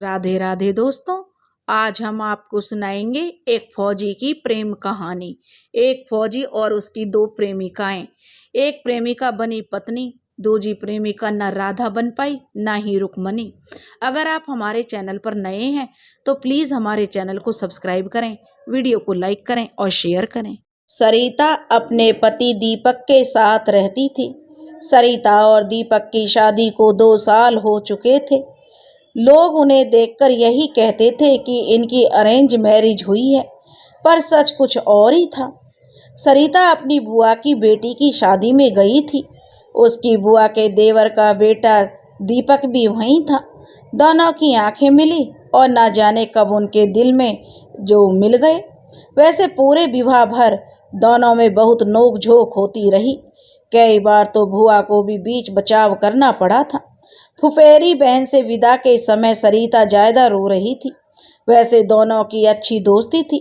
राधे राधे दोस्तों। आज हम आपको सुनाएंगे एक फौजी की प्रेम कहानी। एक फौजी और उसकी दो प्रेमिकाएं। एक प्रेमिका बनी पत्नी, दूजी प्रेमिका न राधा बन पाई न ही रुक्मणी। अगर आप हमारे चैनल पर नए हैं तो प्लीज हमारे चैनल को सब्सक्राइब करें, वीडियो को लाइक करें और शेयर करें। सरिता अपने पति दीपक के साथ रहती थी। सरिता और दीपक की शादी को 2 साल हो चुके थे। लोग उन्हें देखकर यही कहते थे कि इनकी अरेंज मैरिज हुई है, पर सच कुछ और ही था। सरिता अपनी बुआ की बेटी की शादी में गई थी। उसकी बुआ के देवर का बेटा दीपक भी वहीं था। दोनों की आंखें मिली और ना जाने कब उनके दिल में जो मिल गए। वैसे पूरे विवाह भर दोनों में बहुत नोक झोंक होती रही। कई बार तो बुआ को भी बीच बचाव करना पड़ा था। फुफेरी बहन से विदा के समय सरिता ज्यादा रो रही थी। वैसे दोनों की अच्छी दोस्ती थी,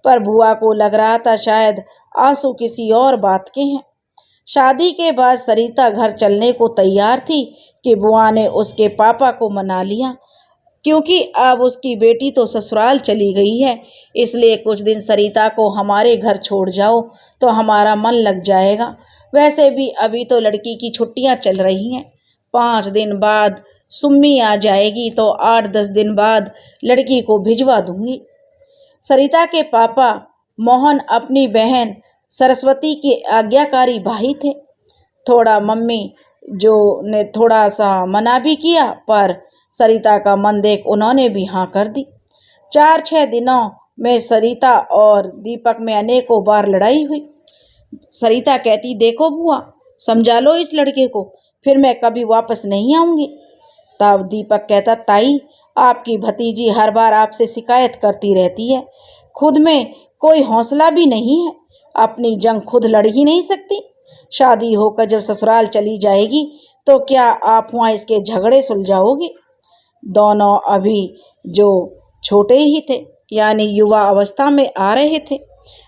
पर बुआ को लग रहा था शायद आंसू किसी और बात के हैं। शादी के बाद सरिता घर चलने को तैयार थी कि बुआ ने उसके पापा को मना लिया, क्योंकि अब उसकी बेटी तो ससुराल चली गई है। इसलिए कुछ दिन सरिता को हमारे घर छोड़ जाओ तो हमारा मन लग जाएगा। वैसे भी अभी तो लड़की की छुट्टियां चल रही हैं। 5 दिन बाद सुम्मी आ जाएगी तो 8-10 दिन बाद लड़की को भिजवा दूंगी। सरिता के पापा मोहन अपनी बहन सरस्वती के आज्ञाकारी भाई थे। थोड़ा मम्मी जो ने थोड़ा सा मना भी किया, पर सरिता का मन देख उन्होंने भी हाँ कर दी। 4-6 दिनों में सरिता और दीपक में अनेकों बार लड़ाई हुई। सरिता कहती, देखो बुआ, समझा लो इस लड़के को, फिर मैं कभी वापस नहीं आऊंगी। तब दीपक कहता, ताई, आपकी भतीजी हर बार आपसे शिकायत करती रहती है। खुद में कोई हौसला भी नहीं है। अपनी जंग खुद लड़ ही नहीं सकती। शादी होकर जब ससुराल चली जाएगी तो क्या आप वहाँ इसके झगड़े सुलझाओगे? दोनों अभी जो छोटे ही थे, यानी युवा अवस्था में आ रहे थे।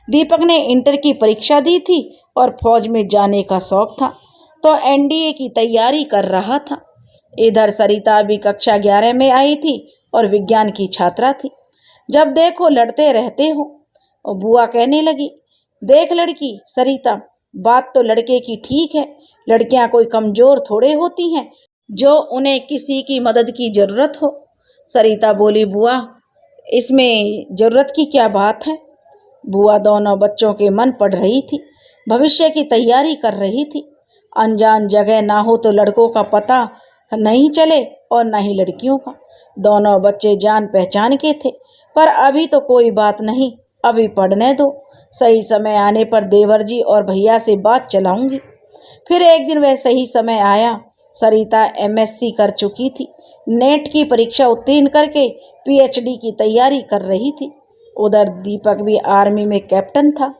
दीपक ने इंटर की परीक्षा दी थी और फौज में जाने का शौक था, तो एनडीए की तैयारी कर रहा था। इधर सरिता भी कक्षा 11 में आई थी और विज्ञान की छात्रा थी। जब देखो लड़ते रहते हो। और बुआ कहने लगी, देख लड़की सरिता, बात तो लड़के की ठीक है। लड़कियां कोई कमजोर थोड़े होती हैं जो उन्हें किसी की मदद की जरूरत हो। सरिता बोली, बुआ, इसमें जरूरत की क्या बात है? बुआ दोनों बच्चों के मन पढ़ रही थी, भविष्य की तैयारी कर रही थी। अनजान जगह ना हो तो लड़कों का पता नहीं चले और न ही लड़कियों का। दोनों बच्चे जान पहचान के थे, पर अभी तो कोई बात नहीं, अभी पढ़ने दो। सही समय आने पर देवर जी और भैया से बात चलाऊंगी। फिर एक दिन वह सही समय आया। सरिता एमएससी कर चुकी थी। नेट की परीक्षा उत्तीर्ण करके पीएचडी की तैयारी कर रही थी। उधर दीपक भी आर्मी में कैप्टन था।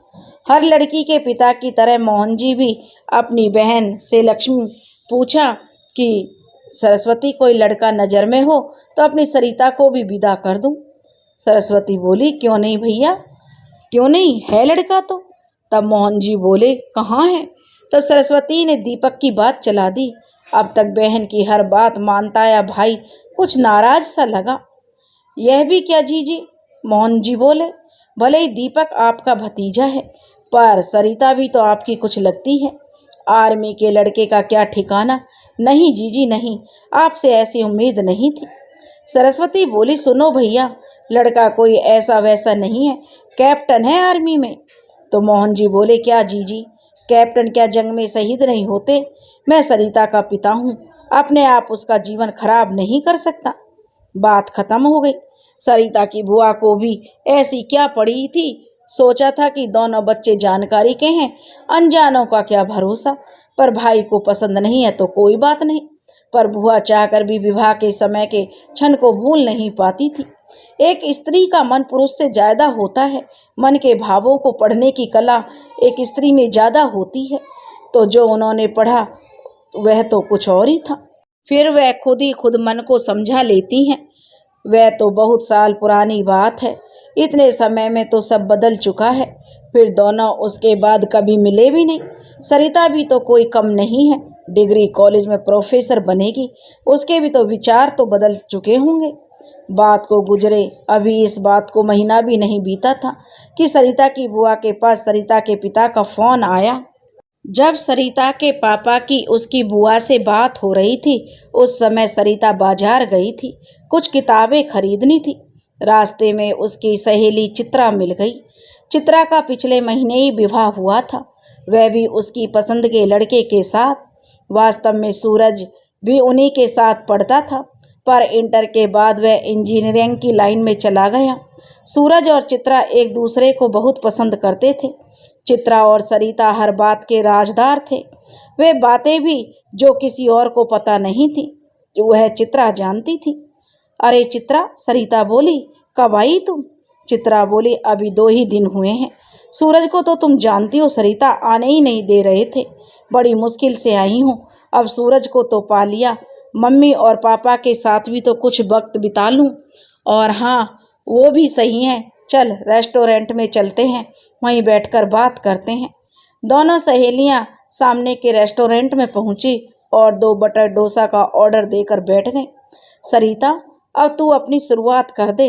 हर लड़की के पिता की तरह मोहन जी भी अपनी बहन से लक्ष्मी पूछा कि सरस्वती, कोई लड़का नज़र में हो तो अपनी सरिता को भी विदा कर दूं। सरस्वती बोली, क्यों नहीं भैया, क्यों नहीं, है लड़का तो। तब मोहन जी बोले, कहाँ है? तो सरस्वती ने दीपक की बात चला दी। अब तक बहन की हर बात मानता या भाई कुछ नाराज सा लगा। यह भी क्या जीजी? मोहन जी बोले, भले ही दीपक आपका भतीजा है, पर सरिता भी तो आपकी कुछ लगती है। आर्मी के लड़के का क्या ठिकाना? नहीं जीजी नहीं, आपसे ऐसी उम्मीद नहीं थी। सरस्वती बोली, सुनो भैया, लड़का कोई ऐसा वैसा नहीं है, कैप्टन है आर्मी में। तो मोहन जी बोले, क्या जीजी, कैप्टन क्या जंग में शहीद नहीं होते? मैं सरिता का पिता हूँ, अपने आप उसका जीवन खराब नहीं कर सकता। बात खत्म हो गई। सरिता की बुआ को भी ऐसी क्या पड़ी थी। सोचा था कि दोनों बच्चे जानकारी के हैं, अनजानों का क्या भरोसा। पर भाई को पसंद नहीं है तो कोई बात नहीं, पर बुआ चाहकर भी विवाह के समय के क्षण को भूल नहीं पाती थी। एक स्त्री का मन पुरुष से ज्यादा होता है। मन के भावों को पढ़ने की कला एक स्त्री में ज्यादा होती है। तो जो उन्होंने पढ़ा वह तो कुछ और ही था। फिर वह खुद ही खुद मन को समझा लेती हैं। वह तो बहुत साल पुरानी बात है। इतने समय में तो सब बदल चुका है। फिर दोनों उसके बाद कभी मिले भी नहीं। सरिता भी तो कोई कम नहीं है, डिग्री कॉलेज में प्रोफेसर बनेगी। उसके भी तो विचार तो बदल चुके होंगे। बात को गुजरे अभी इस बात को महीना भी नहीं बीता था कि सरिता की बुआ के पास सरिता के पिता का फ़ोन आया। जब सरिता के पापा की उसकी बुआ से बात हो रही थी, उस समय सरिता बाजार गई थी, कुछ किताबें खरीदनी थी। रास्ते में उसकी सहेली चित्रा मिल गई। चित्रा का पिछले महीने ही विवाह हुआ था, वह भी उसकी पसंद के लड़के के साथ। वास्तव में सूरज भी उन्हीं के साथ पढ़ता था, पर इंटर के बाद वह इंजीनियरिंग की लाइन में चला गया। सूरज और चित्रा एक दूसरे को बहुत पसंद करते थे। चित्रा और सरिता हर बात के राजदार थे। वे बातें भी जो किसी और को पता नहीं थी, जो वह चित्रा जानती थी। अरे चित्रा, सरिता बोली, कब आई तुम? चित्रा बोली, अभी 2 ही दिन हुए हैं। सूरज को तो तुम जानती हो, सरिता आने ही नहीं दे रहे थे, बड़ी मुश्किल से आई हूँ। अब सूरज को तो पा लिया, मम्मी और पापा के साथ भी तो कुछ वक्त बिता लूँ। और हाँ, वो भी सही है, चल रेस्टोरेंट में चलते हैं, वहीं बैठकर बात करते हैं। दोनों सहेलियां सामने के रेस्टोरेंट में पहुंची और 2 बटर डोसा का ऑर्डर देकर बैठ गईं। सरिता, अब तू अपनी शुरुआत कर दे।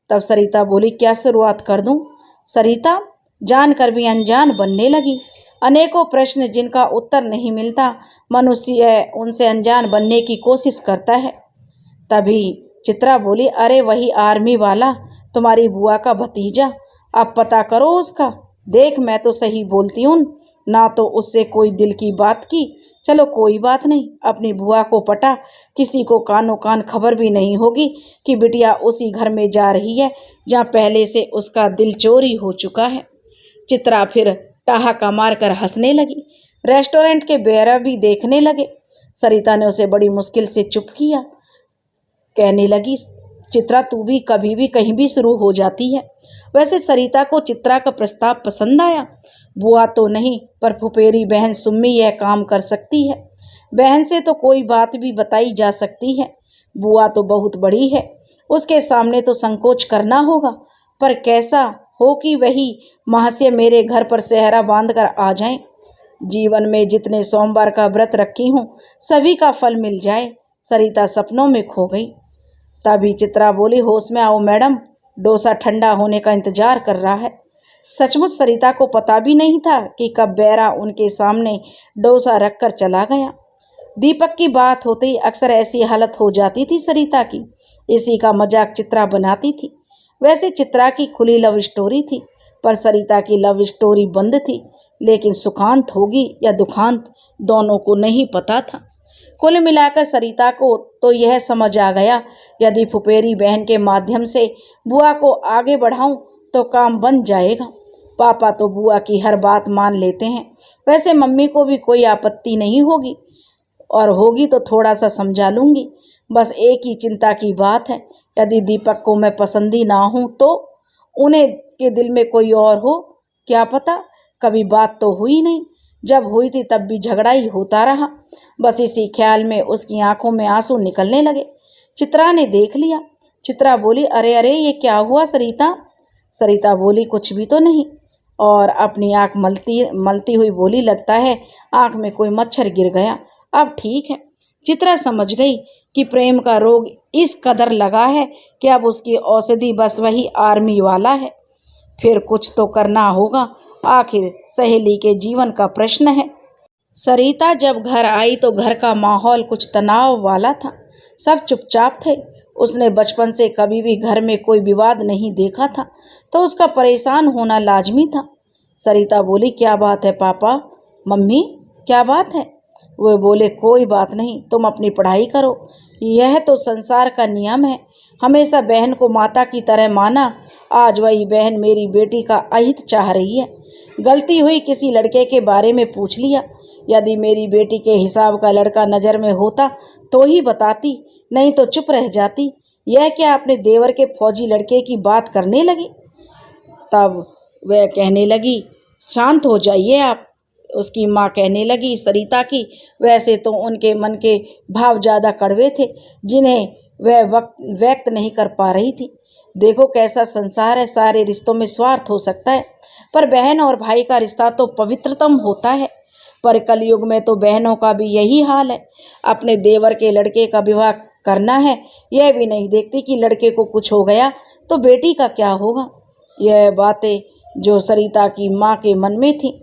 तब सरिता बोली, क्या शुरुआत कर दूं? सरिता जानकर भी अनजान बनने लगी। अनेकों प्रश्न जिनका उत्तर नहीं मिलता, मनुष्य उनसे अनजान बनने की कोशिश करता है। तभी चित्रा बोली, अरे वही आर्मी वाला, तुम्हारी बुआ का भतीजा, अब पता करो उसका। देख, मैं तो सही बोलती हूँ ना, तो उससे कोई दिल की बात की। चलो कोई बात नहीं, अपनी बुआ को पटा, किसी को कानो कान खबर भी नहीं होगी कि बिटिया उसी घर में जा रही है जहाँ पहले से उसका दिल चोरी हो चुका है। चित्रा फिर ठहाका मारकर हंसने लगी। रेस्टोरेंट के बेरर भी देखने लगे। सरिता ने उसे बड़ी मुश्किल से चुप किया। कहने लगी, चित्रा तू भी कभी भी कहीं भी शुरू हो जाती है। वैसे सरिता को चित्रा का प्रस्ताव पसंद आया। बुआ तो नहीं, पर फुफेरी बहन सुम्मी यह काम कर सकती है। बहन से तो कोई बात भी बताई जा सकती है। बुआ तो बहुत बड़ी है, उसके सामने तो संकोच करना होगा, पर कैसा हो कि वही महाशय मेरे घर पर सेहरा बांध कर आ जाएं। जीवन में जितने सोमवार का व्रत रखी हूँ, सभी का फल मिल जाए। सरिता सपनों में खो गई। तभी चित्रा बोली, होश में आओ मैडम, डोसा ठंडा होने का इंतजार कर रहा है। सचमुच सरिता को पता भी नहीं था कि कब बैरा उनके सामने डोसा रखकर चला गया। दीपक की बात होते ही अक्सर ऐसी हालत हो जाती थी सरिता की। इसी का मजाक चित्रा बनाती थी। वैसे चित्रा की खुली लव स्टोरी थी, पर सरिता की लव स्टोरी बंद थी, लेकिन सुखांत होगी या दुखांत दोनों को नहीं पता था। कुल मिलाकर सरिता को तो यह समझ आ गया, यदि फुफेरी बहन के माध्यम से बुआ को आगे बढ़ाऊं तो काम बन जाएगा। पापा तो बुआ की हर बात मान लेते हैं, वैसे मम्मी को भी कोई आपत्ति नहीं होगी, और होगी तो थोड़ा सा समझा लूँगी। बस एक ही चिंता की बात है, यदि दीपक को मैं पसंदी ना हूँ तो उन्हें के दिल में कोई और हो, क्या पता। कभी बात तो हुई नहीं, जब हुई थी तब भी झगड़ा ही होता रहा। बस इसी ख्याल में उसकी आंखों में आंसू निकलने लगे। चित्रा ने देख लिया। चित्रा बोली, अरे अरे ये क्या हुआ सरिता? सरिता बोली, कुछ भी तो नहीं, और अपनी आंख मलती हुई बोली, लगता है आंख में कोई मच्छर गिर गया, अब ठीक है। चित्रा समझ गई कि प्रेम का रोग इस कदर लगा है कि अब उसकी औषधि बस वही आर्मी वाला है। फिर कुछ तो करना होगा, आखिर सहेली के जीवन का प्रश्न है। सरिता जब घर आई तो घर का माहौल कुछ तनाव वाला था। सब चुपचाप थे। उसने बचपन से कभी भी घर में कोई विवाद नहीं देखा था, तो उसका परेशान होना लाजमी था। सरिता बोली, क्या बात है पापा? मम्मी, क्या बात है? वे बोले, कोई बात नहीं, तुम अपनी पढ़ाई करो, यह तो संसार का नियम है। हमेशा बहन को माता की तरह माना, आज वही बहन मेरी बेटी का अहित चाह रही है। गलती हुई किसी लड़के के बारे में पूछ लिया, यदि मेरी बेटी के हिसाब का लड़का नज़र में होता तो ही बताती, नहीं तो चुप रह जाती। यह क्या अपने देवर के फौजी लड़के की बात करने लगी? तब वह कहने लगी, शांत हो जाइए आप। उसकी माँ कहने लगी, सरिता की, वैसे तो उनके मन के भाव ज़्यादा कड़वे थे, जिन्हें वह व्यक्त नहीं कर पा रही थी। देखो कैसा संसार है, सारे रिश्तों में स्वार्थ हो सकता है, पर बहन और भाई का रिश्ता तो पवित्रतम होता है। पर कलयुग में तो बहनों का भी यही हाल है। अपने देवर के लड़के का विवाह करना है, यह भी नहीं देखती कि लड़के को कुछ हो गया तो बेटी का क्या होगा। यह बातें जो सरिता की माँ के मन में थी।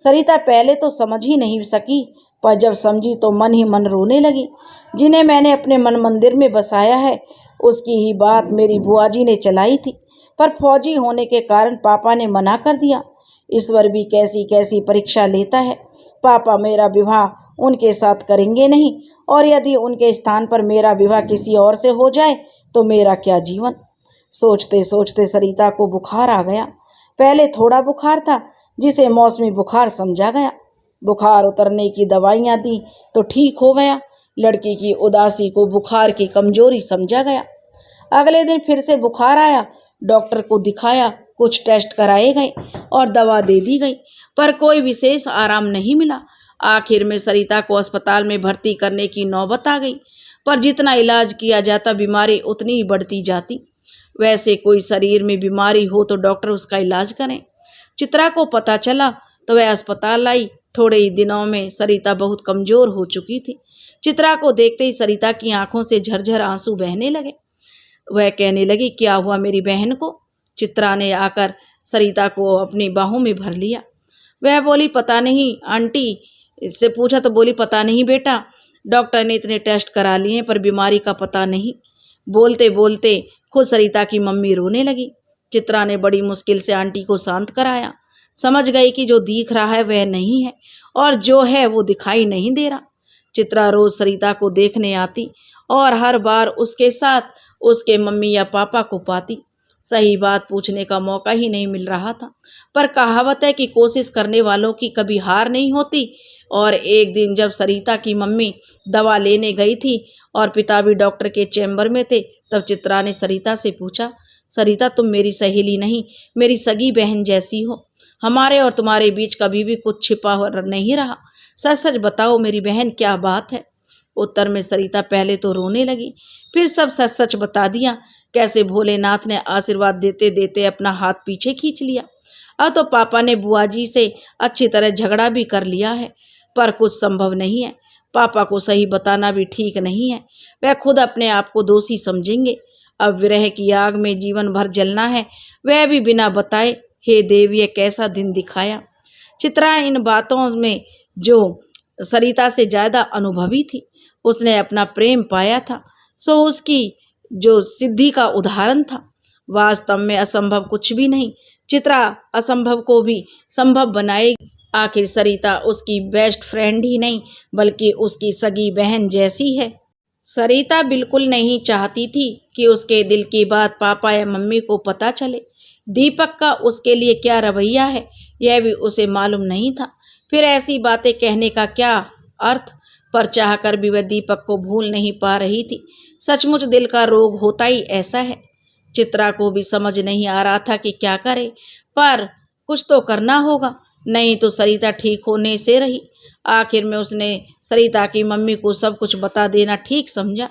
सरिता पहले तो समझ ही नहीं सकी, पर जब समझी तो मन ही मन रोने लगी। जिन्हें मैंने अपने मन मंदिर में बसाया है, उसकी ही बात मेरी बुआ जी ने चलाई थी, पर फौजी होने के कारण पापा ने मना कर दिया। ईश्वर भी कैसी कैसी परीक्षा लेता है। पापा मेरा विवाह उनके साथ करेंगे नहीं, और यदि उनके स्थान पर मेरा विवाह किसी और से हो जाए तो मेरा क्या जीवन। सोचते सोचते सरिता को बुखार आ गया। पहले थोड़ा बुखार था, जिसे मौसमी बुखार समझा गया। बुखार उतरने की दवाइयाँ दी तो ठीक हो गया। लड़की की उदासी को बुखार की कमजोरी समझा गया। अगले दिन फिर से बुखार आया। डॉक्टर को दिखाया, कुछ टेस्ट कराए गए और दवा दे दी गई, पर कोई विशेष आराम नहीं मिला। आखिर में सरिता को अस्पताल में भर्ती करने की नौबत आ गई, पर जितना इलाज किया जाता बीमारी उतनी ही बढ़ती जाती। वैसे कोई शरीर में बीमारी हो तो डॉक्टर उसका इलाज करें। चित्रा को पता चला तो वह अस्पताल आई। थोड़े ही दिनों में सरिता बहुत कमजोर हो चुकी थी। चित्रा को देखते ही सरिता की आंखों से झरझर आंसू बहने लगे। वह कहने लगी, क्या हुआ मेरी बहन को? चित्रा ने आकर सरिता को अपनी बाहों में भर लिया। वह बोली, पता नहीं आंटी से पूछा तो बोली, पता नहीं बेटा, डॉक्टर ने इतने टेस्ट करा लिए पर बीमारी का पता नहीं। बोलते बोलते खुद सरिता की मम्मी रोने लगी। चित्रा ने बड़ी मुश्किल से आंटी को शांत कराया। समझ गई कि जो दिख रहा है वह नहीं है और जो है वो दिखाई नहीं दे रहा। चित्रा रोज सरिता को देखने आती और हर बार उसके साथ उसके मम्मी या पापा को पाती। सही बात पूछने का मौका ही नहीं मिल रहा था, पर कहावत है कि कोशिश करने वालों की कभी हार नहीं होती। और एक दिन जब सरिता की मम्मी दवा लेने गई थी और पिता भी डॉक्टर के चैम्बर में थे, तब चित्रा ने सरिता से पूछा, सरिता तुम मेरी सहेली नहीं, मेरी सगी बहन जैसी हो। हमारे और तुम्हारे बीच कभी भी कुछ छिपा नहीं रहा। सच सच बताओ मेरी बहन, क्या बात है? उत्तर में सरिता पहले तो रोने लगी, फिर सब सच सच बता दिया। कैसे भोलेनाथ ने आशीर्वाद देते देते अपना हाथ पीछे खींच लिया। अब तो पापा ने बुआ जी से अच्छी तरह झगड़ा भी कर लिया है, पर कुछ संभव नहीं है। पापा को सही बताना भी ठीक नहीं है, वह खुद अपने आप को दोषी समझेंगे। अब विरह की आग में जीवन भर जलना है, वह भी बिना बताए। हे देव, ये कैसा दिन दिखाया। चित्रा इन बातों में जो सरिता से ज़्यादा अनुभवी थी, उसने अपना प्रेम पाया था, सो उसकी जो सिद्धि का उदाहरण था। वास्तव में असंभव कुछ भी नहीं। चित्रा असंभव को भी संभव बनाएगी। आखिर सरिता उसकी बेस्ट फ्रेंड ही नहीं बल्कि उसकी सगी बहन जैसी है। सरिता बिल्कुल नहीं चाहती थी कि उसके दिल की बात पापा या मम्मी को पता चले। दीपक का उसके लिए क्या रवैया है यह भी उसे मालूम नहीं था। फिर ऐसी बातें कहने का क्या अर्थ? पर चाहकर भी वह दीपक को भूल नहीं पा रही थी। सचमुच दिल का रोग होता ही ऐसा है। चित्रा को भी समझ नहीं आ रहा था कि क्या करे, पर कुछ तो करना होगा, नहीं तो सरिता ठीक होने से रही। आखिर में उसने सरिता की मम्मी को सब कुछ बता देना ठीक समझा।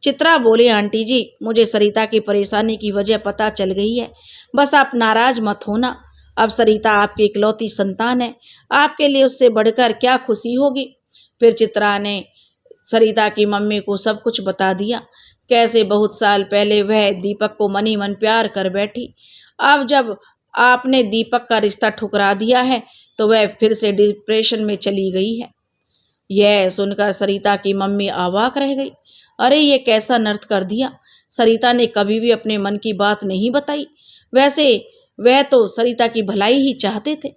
चित्रा बोली, आंटी जी, मुझे सरिता की परेशानी की वजह पता चल गई है, बस आप नाराज मत होना। अब सरिता आपकी इकलौती संतान है, आपके लिए उससे बढ़कर क्या खुशी होगी। फिर चित्रा ने सरिता की मम्मी को सब कुछ बता दिया। कैसे बहुत साल पहले वह दीपक को मनी मन प्यार कर बैठी। अब जब आपने दीपक का रिश्ता ठुकरा दिया है तो वह फिर से डिप्रेशन में चली गई है। यह सुनकर सरिता की मम्मी अवाक रह गई। अरे ये कैसा नर्थ कर दिया। सरिता ने कभी भी अपने मन की बात नहीं बताई। वैसे वह तो सरिता की भलाई ही चाहते थे।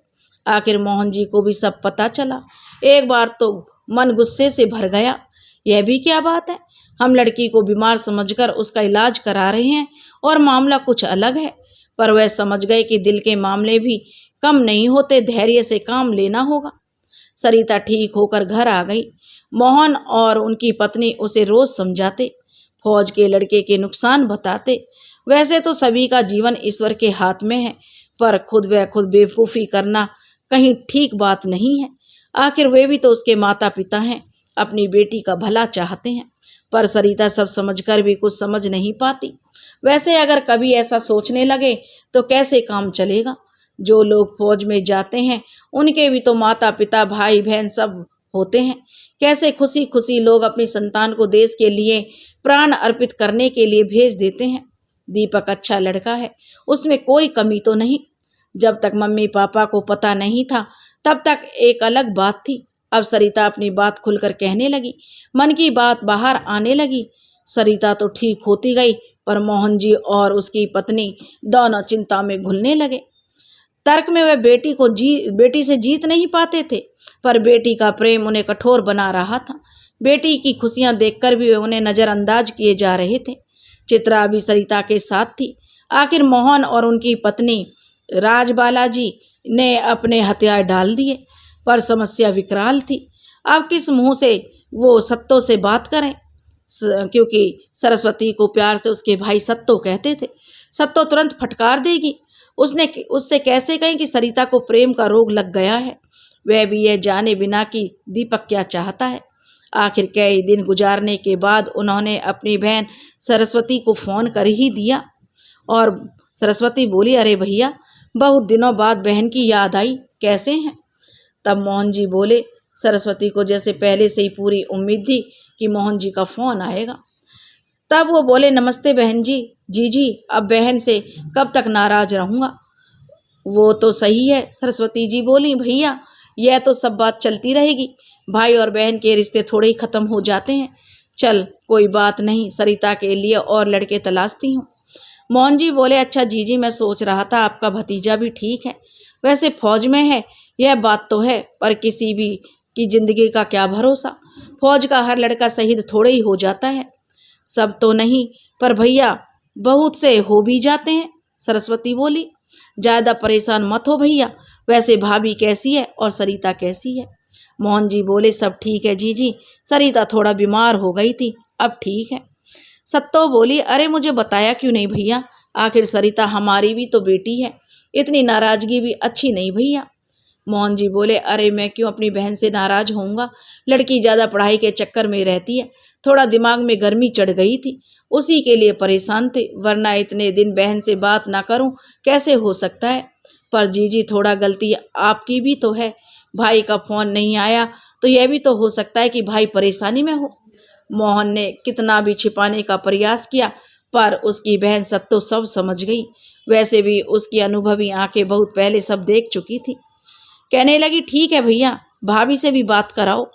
आखिर मोहन जी को भी सब पता चला। एक बार तो मन गुस्से से भर गया। यह भी क्या बात है, हम लड़की को बीमार समझकर उसका इलाज करा रहे हैं और मामला कुछ अलग है। पर वह समझ गए कि दिल के मामले भी कम नहीं होते, धैर्य से काम लेना होगा। सरिता ठीक होकर घर आ गई। मोहन और उनकी पत्नी उसे रोज समझाते, फौज के लड़के के नुकसान बताते। वैसे तो सभी का जीवन ईश्वर के हाथ में है, पर खुद बेवकूफ़ी करना कहीं ठीक बात नहीं है। आखिर वे भी तो उसके माता पिता हैं, अपनी बेटी का भला चाहते हैं। पर सरिता सब समझकर भी कुछ समझ नहीं पाती। वैसे अगर कभी ऐसा सोचने लगे तो कैसे काम चलेगा। जो लोग फौज में जाते हैं उनके भी तो माता पिता भाई बहन सब होते हैं। कैसे खुशी खुशी लोग अपनी संतान को देश के लिए प्राण अर्पित करने के लिए भेज देते हैं। दीपक अच्छा लड़का है, उसमें कोई कमी तो नहीं। जब तक मम्मी पापा को पता नहीं था तब तक एक अलग बात थी। अब सरिता अपनी बात खुलकर कहने लगी, मन की बात बाहर आने लगी। सरिता तो ठीक होती गई, पर मोहन जी और उसकी पत्नी दोनों चिंता में घुलने लगे। तर्क में वे बेटी से जीत नहीं पाते थे, पर बेटी का प्रेम उन्हें कठोर बना रहा था। बेटी की खुशियां देखकर भी वे उन्हें नज़रअंदाज किए जा रहे थे। चित्रा भी सरिता के साथ थी। आखिर मोहन और उनकी पत्नी राजबाला जी ने अपने हथियार डाल दिए, पर समस्या विकराल थी। अब किस मुंह से वो सत्तो से बात करें, क्योंकि सरस्वती को प्यार से उसके भाई सत्तो कहते थे। सत्तो तुरंत फटकार देगी। उससे कैसे कहें कि सरिता को प्रेम का रोग लग गया है, वह भी यह जाने बिना कि दीपक क्या चाहता है। आखिर कई दिन गुजारने के बाद उन्होंने अपनी बहन सरस्वती को फ़ोन कर ही दिया। और सरस्वती बोली, अरे भैया, बहुत दिनों बाद बहन की याद आई, कैसे हैं? तब मोहन जी बोले, सरस्वती को जैसे पहले से ही पूरी उम्मीद थी कि मोहन जी का फ़ोन आएगा। तब वो बोले, नमस्ते बहन जी। जी, अब बहन से कब तक नाराज रहूँगा? वो तो सही है, सरस्वती जी बोली, भैया यह तो सब बात चलती रहेगी। भाई और बहन के रिश्ते थोड़े ही ख़त्म हो जाते हैं। चल कोई बात नहीं, सरिता के लिए और लड़के तलाशती हूँ। मोहन जी बोले, अच्छा जी, मैं सोच रहा था आपका भतीजा भी ठीक है, वैसे फौज में है, यह बात तो है, पर किसी भी की ज़िंदगी का क्या भरोसा। फौज का हर लड़का शहीद थोड़े ही हो जाता है। सब तो नहीं, पर भैया बहुत से हो भी जाते हैं। सरस्वती बोली, ज़्यादा परेशान मत हो भैया। वैसे भाभी कैसी है और सरिता कैसी है? मोहन जी बोले, सब ठीक है जी, सरिता थोड़ा बीमार हो गई थी, अब ठीक है। सत्तो बोली, अरे मुझे बताया क्यों नहीं भैया? आखिर सरिता हमारी भी तो बेटी है, इतनी नाराज़गी भी अच्छी नहीं भैया। मोहन जी बोले, अरे मैं क्यों अपनी बहन से नाराज़ होऊंगा? लड़की ज़्यादा पढ़ाई के चक्कर में रहती है, थोड़ा दिमाग में गर्मी चढ़ गई थी, उसी के लिए परेशान थे, वरना इतने दिन बहन से बात ना करूं कैसे हो सकता है? पर जी थोड़ा गलती आपकी भी तो है, भाई का फ़ोन नहीं आया तो यह भी तो हो सकता है कि भाई परेशानी में हो। मोहन ने कितना भी छिपाने का प्रयास किया, पर उसकी बहन सत्तो सब समझ गई। वैसे भी उसकी अनुभवी आंखें बहुत पहले सब देख चुकी थी। कहने लगी, ठीक है भैया, भाभी से भी बात कराओ।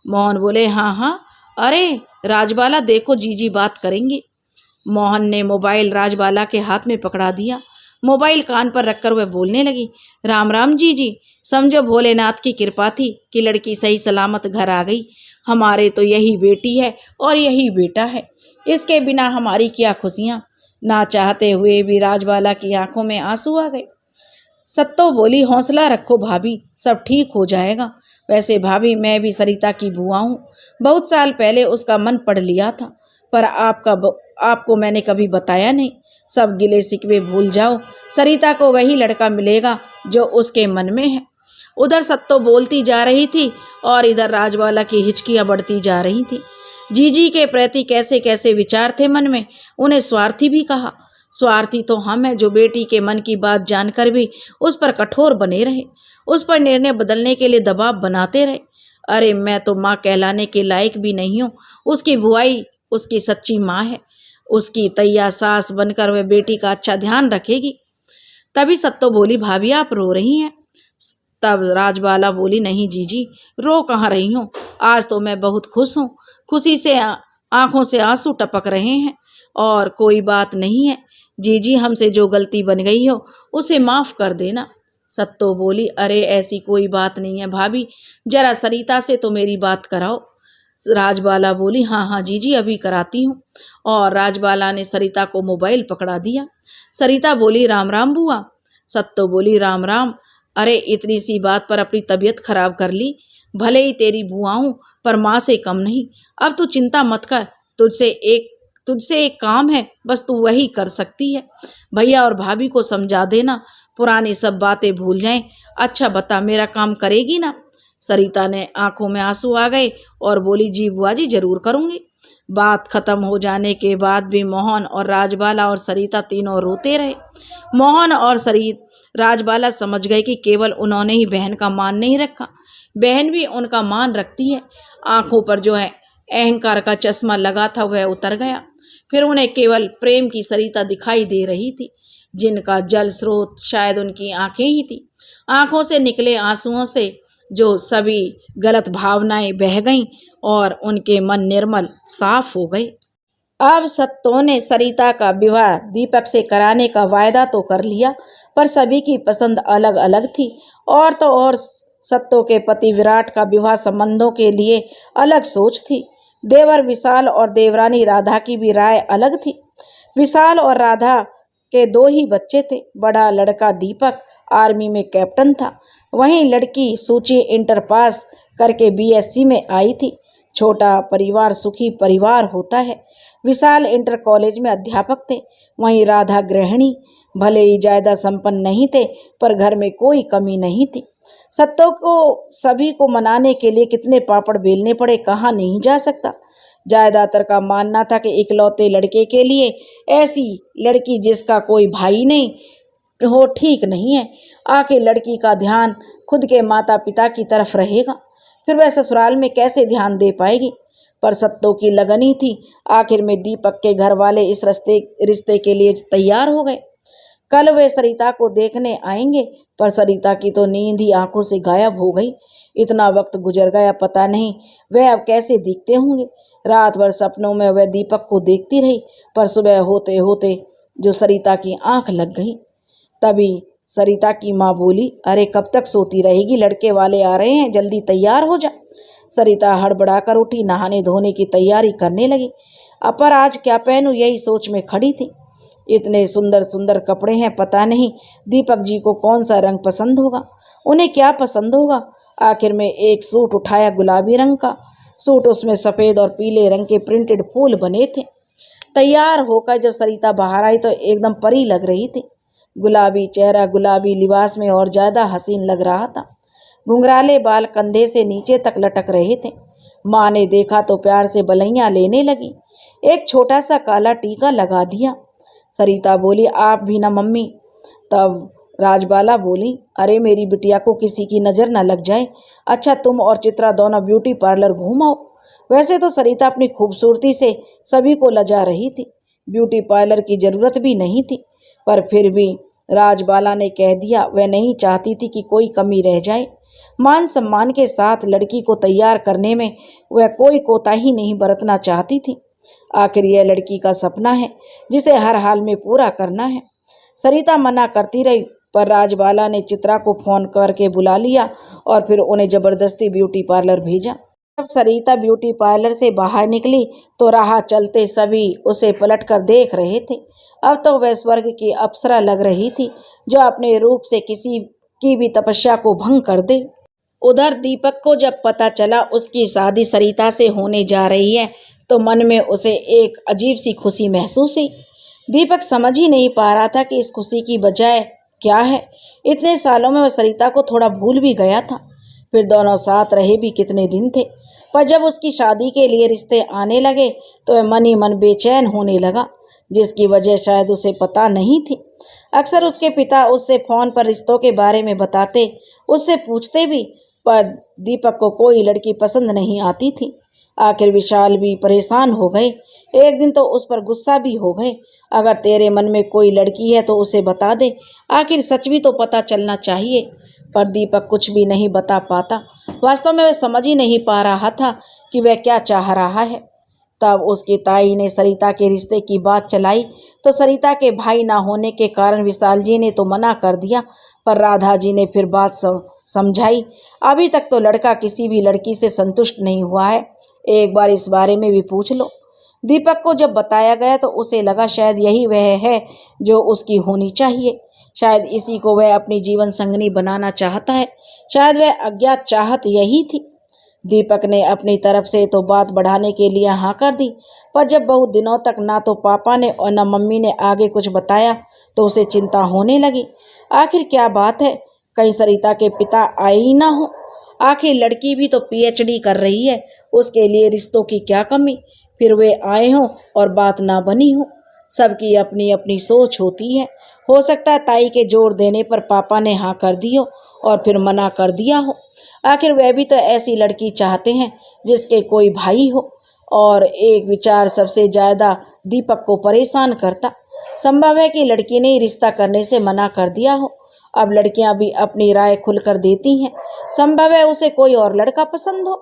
मोहन बोले, हाँ, अरे राजबाला देखो, जी बात करेंगी। मोहन ने मोबाइल राजबाला के हाथ में पकड़ा दिया। मोबाइल कान पर रखकर वह बोलने लगी, राम जी, समझो भोलेनाथ की कृपा थी कि लड़की सही सलामत घर आ गई। हमारे तो यही बेटी है और यही बेटा है, इसके बिना हमारी क्या खुशियाँ। ना चाहते हुए भी राजबाला की आंखों में आंसू आ गए। सत्तो बोली, हौसला रखो भाभी, सब ठीक हो जाएगा। वैसे भाभी, मैं भी सरिता की बुआ हूँ, बहुत साल पहले उसका मन पढ़ लिया था, पर आपको मैंने कभी बताया नहीं। सब गिले शिकवे भूल जाओ, सरिता को वही लड़का मिलेगा जो उसके मन में है। उधर सत्तो बोलती जा रही थी और इधर राजबाला की हिचकियाँ बढ़ती जा रही थी। जी के प्रति कैसे कैसे विचार थे मन में, उन्हें स्वार्थी भी कहा। स्वार्थी तो हम हैं जो बेटी के मन की बात जानकर भी उस पर कठोर बने रहे, उस पर निर्णय बदलने के लिए दबाव बनाते रहे। अरे मैं तो माँ कहलाने के लायक भी नहीं हूँ। उसकी बुआई उसकी सच्ची माँ है, उसकी तैयार सास बनकर वह बेटी का अच्छा ध्यान रखेगी। तभी सत्तो बोली, भाभी आप रो रही हैं? तब राजबाला बोली, नहीं जी, रो कहाँ रही हूँ, आज तो मैं बहुत खुश हूँ। खुशी से आंखों से आंसू टपक रहे हैं। और कोई बात नहीं है जी, हमसे जो गलती बन गई हो उसे माफ़ कर देना। सत्तो बोली, अरे ऐसी कोई बात नहीं है भाभी, जरा सरिता से तो मेरी बात कराओ। राजबाला बोली, हाँ जी, अभी कराती हूँ। और राजबाला ने सरिता को मोबाइल पकड़ा दिया। सरिता बोली, राम बुआ। सत्तो बोली, राम। अरे इतनी सी बात पर अपनी तबीयत खराब कर ली, भले ही तेरी बुआ हूँ पर माँ से कम नहीं। अब तू चिंता मत कर, तुझसे एक काम है, बस तू वही कर सकती है। भैया और भाभी को समझा देना, पुरानी सब बातें भूल जाएं। अच्छा बता, मेरा काम करेगी ना? सरिता ने आंखों में आंसू आ गए और बोली, जी बुआ जी, जरूर करूँगी। बात खत्म हो जाने के बाद भी मोहन और राजबाला और सरिता तीनों रोते रहे। मोहन और राजबाला समझ गए कि केवल उन्होंने ही बहन का मान नहीं रखा, बहन भी उनका मान रखती है। आंखों पर जो है अहंकार का चश्मा लगा था वह उतर गया। फिर उन्हें केवल प्रेम की सरिता दिखाई दे रही थी, जिनका जल स्रोत शायद उनकी आंखें ही थी। आंखों से निकले आंसुओं से जो सभी गलत भावनाएं बह गईं और उनके मन निर्मल साफ हो गए। अब सत्तों ने सरिता का विवाह दीपक से कराने का वायदा तो कर लिया, पर सभी की पसंद अलग अलग थी। और तो और सत्तों के पति विराट का विवाह संबंधों के लिए अलग सोच थी। देवर विशाल और देवरानी राधा की भी राय अलग थी। विशाल और राधा के दो ही बच्चे थे। बड़ा लड़का दीपक आर्मी में कैप्टन था, वहीं लड़की सूची इंटर पास करके बीएससी में आई थी। छोटा परिवार सुखी परिवार होता है। विशाल इंटर कॉलेज में अध्यापक थे, वहीं राधा गृहिणी। भले ही ज्यादा संपन्न नहीं थे, पर घर में कोई कमी नहीं थी। सत्तों को सभी को मनाने के लिए कितने पापड़ बेलने पड़े कहा नहीं जा सकता। ज्यादातर का मानना था कि इकलौते लड़के के लिए ऐसी लड़की जिसका कोई भाई नहीं हो ठीक नहीं है। आखिर लड़की का ध्यान खुद के माता पिता की तरफ रहेगा, फिर वह ससुराल में कैसे ध्यान दे पाएगी। पर सत्तों की लगन ही थी। आखिर में दीपक के घर वाले इस रिश्ते के लिए तैयार हो गए। कल वे सरिता को देखने आएंगे, पर सरिता की तो नींद ही आंखों से गायब हो गई। इतना वक्त गुजर गया, पता नहीं वह अब कैसे दिखते होंगे। रात भर सपनों में वह दीपक को देखती रही, पर सुबह होते होते जो सरिता की आंख लग गई। तभी सरिता की माँ बोली, अरे कब तक सोती रहेगी, लड़के वाले आ रहे हैं, जल्दी तैयार हो जा। सरिता हड़बड़ाकर उठी, नहाने धोने की तैयारी करने लगी। पर आज क्या पहनूं, यही सोच में खड़ी थी। इतने सुंदर सुंदर कपड़े हैं, पता नहीं दीपक जी को कौन सा रंग पसंद होगा, उन्हें क्या पसंद होगा। आखिर में एक सूट उठाया, गुलाबी रंग का सूट, उसमें सफ़ेद और पीले रंग के प्रिंटेड फूल बने थे। तैयार होकर जब सरिता बाहर आई तो एकदम परी लग रही थी। गुलाबी चेहरा गुलाबी लिबास में और ज़्यादा हसीन लग रहा था। घुंघराले बाल कंधे से नीचे तक लटक रहे थे। माँ ने देखा तो प्यार से बलैया लेने लगी। एक छोटा सा काला टीका लगा दिया। सरिता बोली, आप भी ना मम्मी। तब राजबाला बोली, अरे मेरी बिटिया को किसी की नज़र न लग जाए। अच्छा तुम और चित्रा दोनों ब्यूटी पार्लर घूम आओ। वैसे तो सरिता अपनी खूबसूरती से सभी को लजा रही थी, ब्यूटी पार्लर की ज़रूरत भी नहीं थी, पर फिर भी राजबाला ने कह दिया। वह नहीं चाहती थी कि कोई कमी रह जाए। मान सम्मान के साथ लड़की को तैयार करने में वह कोई कोताही नहीं बरतना चाहती थी। आखिर यह लड़की का सपना है जिसे हर हाल में पूरा करना है। सरिता मना करती रही, पर राजबाला ने चित्रा को फोन करके बुला लिया और फिर उन्हें जबरदस्ती ब्यूटी पार्लर भेजा। जब सरिता ब्यूटी पार्लर से बाहर निकली तो राह चलते सभी उसे पलटकर देख रहे थे। अब तो वह स्वर्ग की अप्सरा लग रही थी, जो अपने रूप से किसी की भी तपस्या को भंग कर दे। उधर दीपक को जब पता चला उसकी शादी सरिता से होने जा रही है, तो मन में उसे एक अजीब सी खुशी महसूस हुई। दीपक समझ ही नहीं पा रहा था कि इस खुशी की वजह क्या है। इतने सालों में वह सरिता को थोड़ा भूल भी गया था। फिर दोनों साथ रहे भी कितने दिन थे, पर जब उसकी शादी के लिए रिश्ते आने लगे तो वह मन ही मन बेचैन होने लगा, जिसकी वजह शायद उसे पता नहीं थी। अक्सर उसके पिता उससे फ़ोन पर रिश्तों के बारे में बताते, उससे पूछते भी, पर दीपक को कोई लड़की पसंद नहीं आती थी। आखिर विशाल भी परेशान हो गए। एक दिन तो उस पर गुस्सा भी हो गए। अगर तेरे मन में कोई लड़की है तो उसे बता दे, आखिर सच भी तो पता चलना चाहिए। पर दीपक कुछ भी नहीं बता पाता। वास्तव में वह समझ ही नहीं पा रहा था कि वह क्या चाह रहा है। तब उसकी ताई ने सरिता के रिश्ते की बात चलाई, तो सरिता के भाई ना होने के कारण विशाल जी ने तो मना कर दिया, पर राधा जी ने फिर बात समझाई। अभी तक तो लड़का किसी भी लड़की से संतुष्ट नहीं हुआ है, एक बार इस बारे में भी पूछ लो। दीपक को जब बताया गया तो उसे लगा शायद यही वह है जो उसकी होनी चाहिए। शायद इसी को वह अपनी जीवन संगनी बनाना चाहता है। शायद वह अज्ञात चाहत यही थी। दीपक ने अपनी तरफ से तो बात बढ़ाने के लिए हाँ कर दी, पर जब बहुत दिनों तक ना तो पापा ने और न मम्मी ने आगे कुछ बताया तो उसे चिंता होने लगी। आखिर क्या बात है, कहीं सरिता के पिता आए ही ना हो। आखिर लड़की भी तो पीएचडी कर रही है, उसके लिए रिश्तों की क्या कमी। फिर वे आए हों और बात ना बनी हो। सबकी अपनी अपनी सोच होती है। हो सकता है ताई के जोर देने पर पापा ने हाँ कर दी हो और फिर मना कर दिया हो। आखिर वह भी तो ऐसी लड़की चाहते हैं जिसके कोई भाई हो। और एक विचार सबसे ज्यादा दीपक को परेशान करता। संभव है कि लड़की ने रिश्ता करने से मना कर दिया हो। अब लड़कियां भी अपनी राय खुलकर देती हैं। संभव है उसे कोई और लड़का पसंद हो।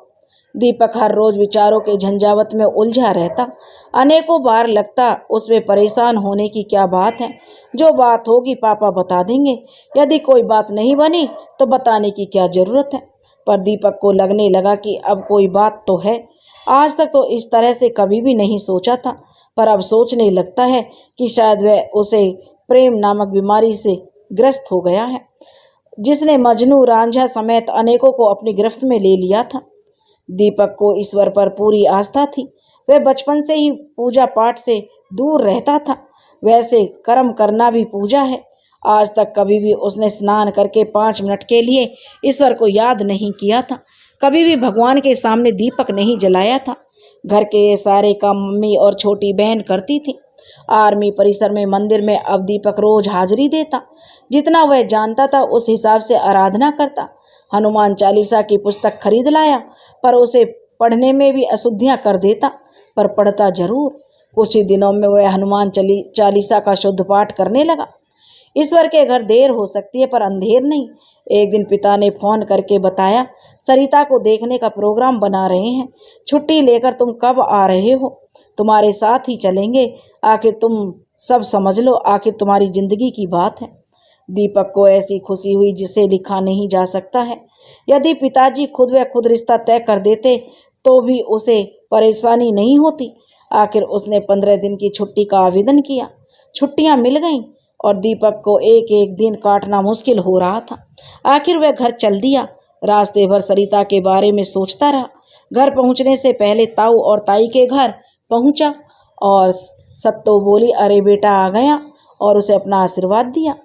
दीपक हर रोज विचारों के झंझावत में उलझा रहता। अनेकों बार लगता उसमें परेशान होने की क्या बात है। जो बात होगी पापा बता देंगे। यदि कोई बात नहीं बनी तो बताने की क्या जरूरत है। पर दीपक को लगने लगा कि अब कोई बात तो है। आज तक तो इस तरह से कभी भी नहीं सोचा था, पर अब सोचने लगता है कि शायद वह उसे प्रेम नामक बीमारी से ग्रस्त हो गया है, जिसने मजनू, रांझा समेत अनेकों को अपनी गिरफ्त में ले लिया था। दीपक को ईश्वर पर पूरी आस्था थी। वह बचपन से ही पूजा पाठ से दूर रहता था। वैसे कर्म करना भी पूजा है। आज तक कभी भी उसने स्नान करके 5 मिनट के लिए ईश्वर को याद नहीं किया था। कभी भी भगवान के सामने दीपक नहीं जलाया था। घर के ये सारे काम मम्मी और छोटी बहन करती थी। आर्मी परिसर में मंदिर में अब दीपक रोज हाजिरी देता। जितना वह जानता था उस हिसाब से आराधना करता। हनुमान चालीसा की पुस्तक खरीद लाया, पर उसे पढ़ने में भी अशुद्धियां कर देता, पर पढ़ता जरूर। कुछ ही दिनों में वह हनुमान चालीसा का शुद्ध पाठ करने लगा। ईश्वर के घर देर हो सकती है पर अंधेर नहीं। एक दिन पिता ने फोन करके बताया, सरिता को देखने का प्रोग्राम बना रहे हैं। छुट्टी लेकर तुम कब आ रहे हो? तुम्हारे साथ ही चलेंगे। आखिर तुम सब समझ लो, आखिर तुम्हारी जिंदगी की बात है। दीपक को ऐसी खुशी हुई जिसे लिखा नहीं जा सकता है। यदि पिताजी खुद व खुद रिश्ता तय कर देते तो भी उसे परेशानी नहीं होती। आखिर उसने 15 दिन की छुट्टी का आवेदन किया। छुट्टियां मिल गईं और दीपक को एक एक दिन काटना मुश्किल हो रहा था। आखिर वह घर चल दिया। रास्ते भर सरिता के बारे में सोचता रहा। घर पहुंचने से पहले ताऊ और ताई के घर पहुंचा और सत्तो बोली, अरे बेटा आ गया, और उसे अपना आशीर्वाद दिया।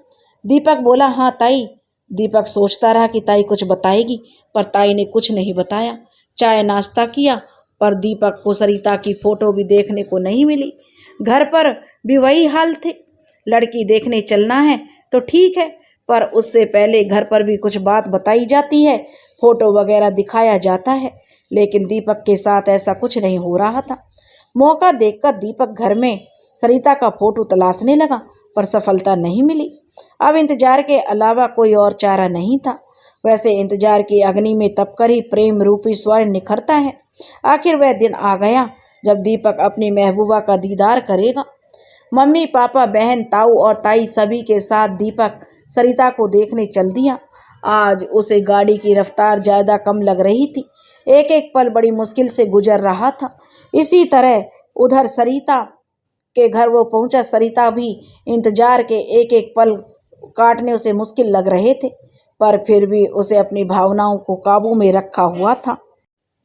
दीपक बोला, हाँ ताई। दीपक सोचता रहा कि ताई कुछ बताएगी, पर ताई ने कुछ नहीं बताया। चाय नाश्ता किया, पर दीपक को सरिता की फोटो भी देखने को नहीं मिली। घर पर भी वही हाल थे। लड़की देखने चलना है तो ठीक है, पर उससे पहले घर पर भी कुछ बात बताई जाती है, फोटो वगैरह दिखाया जाता है। लेकिन दीपक के साथ ऐसा कुछ नहीं हो रहा था। मौका देखकर दीपक घर में सरिता का फोटो तलाशने लगा, पर सफलता नहीं मिली। अब इंतजार के अलावा कोई और चारा नहीं था। वैसे इंतजार की अग्नि में तपकर ही प्रेम रूपी स्वर्ण निखरता है। आखिर वह दिन आ गया जब दीपक अपनी महबूबा का दीदार करेगा। मम्मी, पापा, बहन, ताऊ और ताई सभी के साथ दीपक सरिता को देखने चल दिया। आज उसे गाड़ी की रफ्तार ज़्यादा कम लग रही थी। एक एक पल बड़ी मुश्किल से गुजर रहा था। इसी तरह उधर सरिता के घर वो पहुंचा। सरिता भी इंतजार के एक एक पल काटने उसे मुश्किल लग रहे थे, पर फिर भी उसे अपनी भावनाओं को काबू में रखा हुआ था।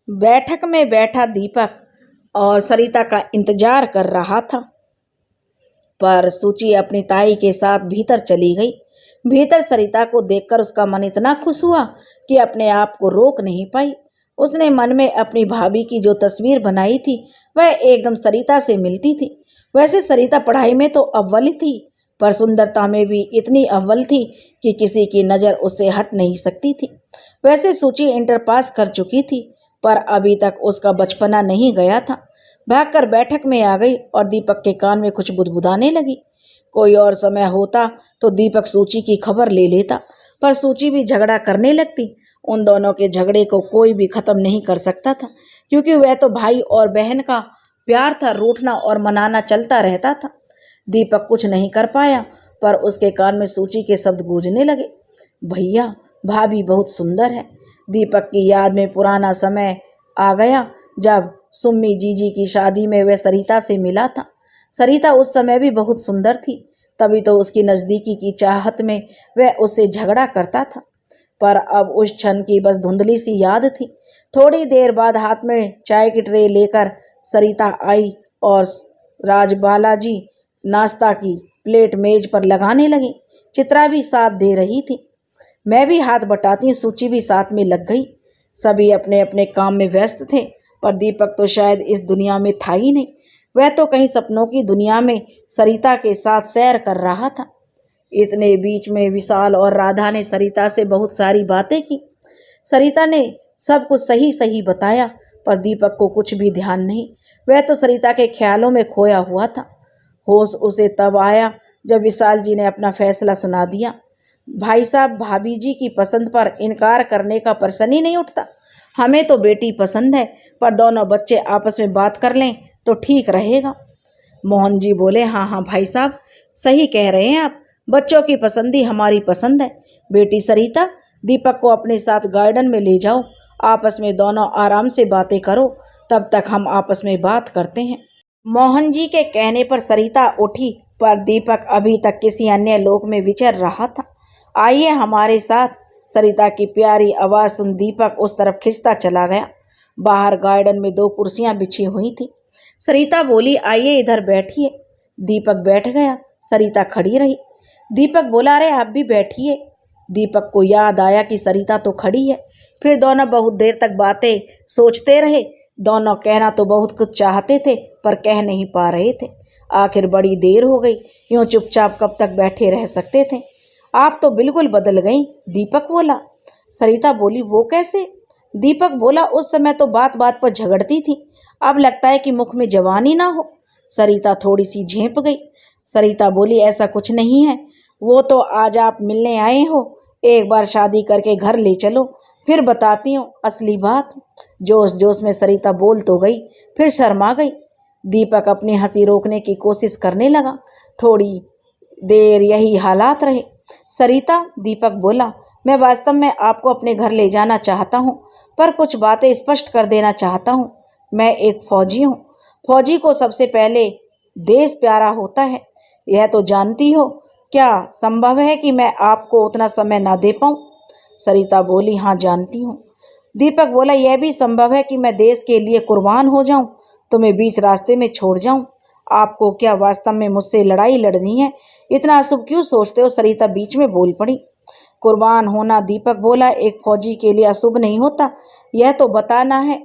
बैठक में बैठा दीपक और सरिता का इंतजार कर रहा था, पर सूची अपनी ताई के साथ भीतर चली गई। भीतर सरिता को देखकर उसका मन इतना खुश हुआ कि अपने आप को रोक नहीं पाई। उसने मन में अपनी भाभी की जो तस्वीर बनाई थी वह एकदम सरिता से मिलती थी। वैसे सरिता पढ़ाई में तो अव्वल थी, पर सुंदरता में भी इतनी अव्वल थी कि किसी की नज़र उससे हट नहीं सकती थी। वैसे सूची इंटर पास कर चुकी थी, पर अभी तक उसका बचपना नहीं गया था। भागकर बैठक में आ गई और दीपक के कान में कुछ बुदबुदाने लगी। कोई और समय होता तो दीपक सूची की खबर ले लेता, पर सूची भी झगड़ा करने लगती। उन दोनों के झगड़े को कोई भी खत्म नहीं कर सकता था, क्योंकि वह तो भाई और बहन का प्यार था। रूठना और मनाना चलता रहता था। दीपक कुछ नहीं कर पाया, पर उसके कान में सूची के शब्द गूंजने लगे, भैया, भाभी बहुत सुंदर है। दीपक की याद में पुराना समय आ गया जब सुम्मी जीजी की शादी में वह सरिता से मिला था। सरिता उस समय भी बहुत सुंदर थी, तभी तो उसकी नज़दीकी की चाहत में वह उससे झगड़ा करता था। पर अब उस क्षण की बस धुंधली सी याद थी। थोड़ी देर बाद हाथ में चाय की ट्रे लेकर सरिता आई और राजबालाजी नाश्ता की प्लेट मेज पर लगाने लगी। चित्रा भी साथ दे रही थी। मैं भी हाथ बटाती, सूची भी साथ में लग गई। सभी अपने अपने काम में व्यस्त थे, पर दीपक तो शायद इस दुनिया में था ही नहीं। वह तो कहीं सपनों की दुनिया में सरिता के साथ सैर कर रहा था। इतने बीच में विशाल और राधा ने सरिता से बहुत सारी बातें की। सरिता ने सब कुछ सही सही बताया, पर दीपक को कुछ भी ध्यान नहीं। वह तो सरिता के ख्यालों में खोया हुआ था। होश उसे तब आया जब विशाल जी ने अपना फैसला सुना दिया। भाई साहब, भाभी जी की पसंद पर इनकार करने का प्रश्न ही नहीं उठता। हमें तो बेटी पसंद है, पर दोनों बच्चे आपस में बात कर लें तो ठीक रहेगा। मोहन जी बोले, हाँ हाँ भाई साहब, सही कह रहे हैं आप। बच्चों की पसंद ही हमारी पसंद है। बेटी सरिता, दीपक को अपने साथ गार्डन में ले जाओ। आपस में दोनों आराम से बातें करो, तब तक हम आपस में बात करते हैं। मोहन जी के कहने पर सरिता उठी, पर दीपक अभी तक किसी अन्य लोक में विचर रहा था। आइए हमारे साथ। सरिता की प्यारी आवाज़ सुन दीपक उस तरफ खिंचता चला गया। बाहर गार्डन में 2 कुर्सियां बिछी हुई थी। सरिता बोली, आइए इधर बैठिए। दीपक बैठ गया। सरिता खड़ी रही। दीपक बोला, अरे आप भी बैठिए। दीपक को याद आया कि सरिता तो खड़ी है। फिर दोनों बहुत देर तक बातें सोचते रहे। दोनों कहना तो बहुत कुछ चाहते थे, पर कह नहीं पा रहे थे। आखिर बड़ी देर हो गई। यूं चुपचाप कब तक बैठे रह सकते थे। आप तो बिल्कुल बदल गई, दीपक बोला। सरिता बोली, वो कैसे? दीपक बोला, उस समय तो बात बात पर झगड़ती थी, अब लगता है कि मुख में जवानी ना हो। सरिता थोड़ी सी झेंप गई। सरिता बोली, ऐसा कुछ नहीं है। वो तो आज आप मिलने आए हो। एक बार शादी करके घर ले चलो, फिर बताती हूँ असली बात। जोश जोश में सरिता बोल तो गई, फिर शर्मा गई। दीपक अपनी हंसी रोकने की कोशिश करने लगा। थोड़ी देर यही हालात रहे। सरिता, दीपक बोला, मैं वास्तव में आपको अपने घर ले जाना चाहता हूँ, पर कुछ बातें स्पष्ट कर देना चाहता हूँ। मैं एक फौजी हूँ। फौजी को सबसे पहले देश प्यारा होता है, यह तो जानती हो। क्या संभव है कि मैं आपको उतना समय ना दे पाऊँ? सरिता बोली, हाँ जानती हूँ। दीपक बोला, यह भी संभव है कि मैं देश के लिए कुर्बान हो जाऊं, तुम्हें बीच रास्ते में छोड़ जाऊं। आपको क्या वास्तव में मुझसे लड़ाई लड़नी है? इतना अशुभ क्यों सोचते हो? सरिता बीच में बोल पड़ी। कुर्बान होना, दीपक बोला, एक फौजी के लिए अशुभ नहीं होता, यह तो बताना है।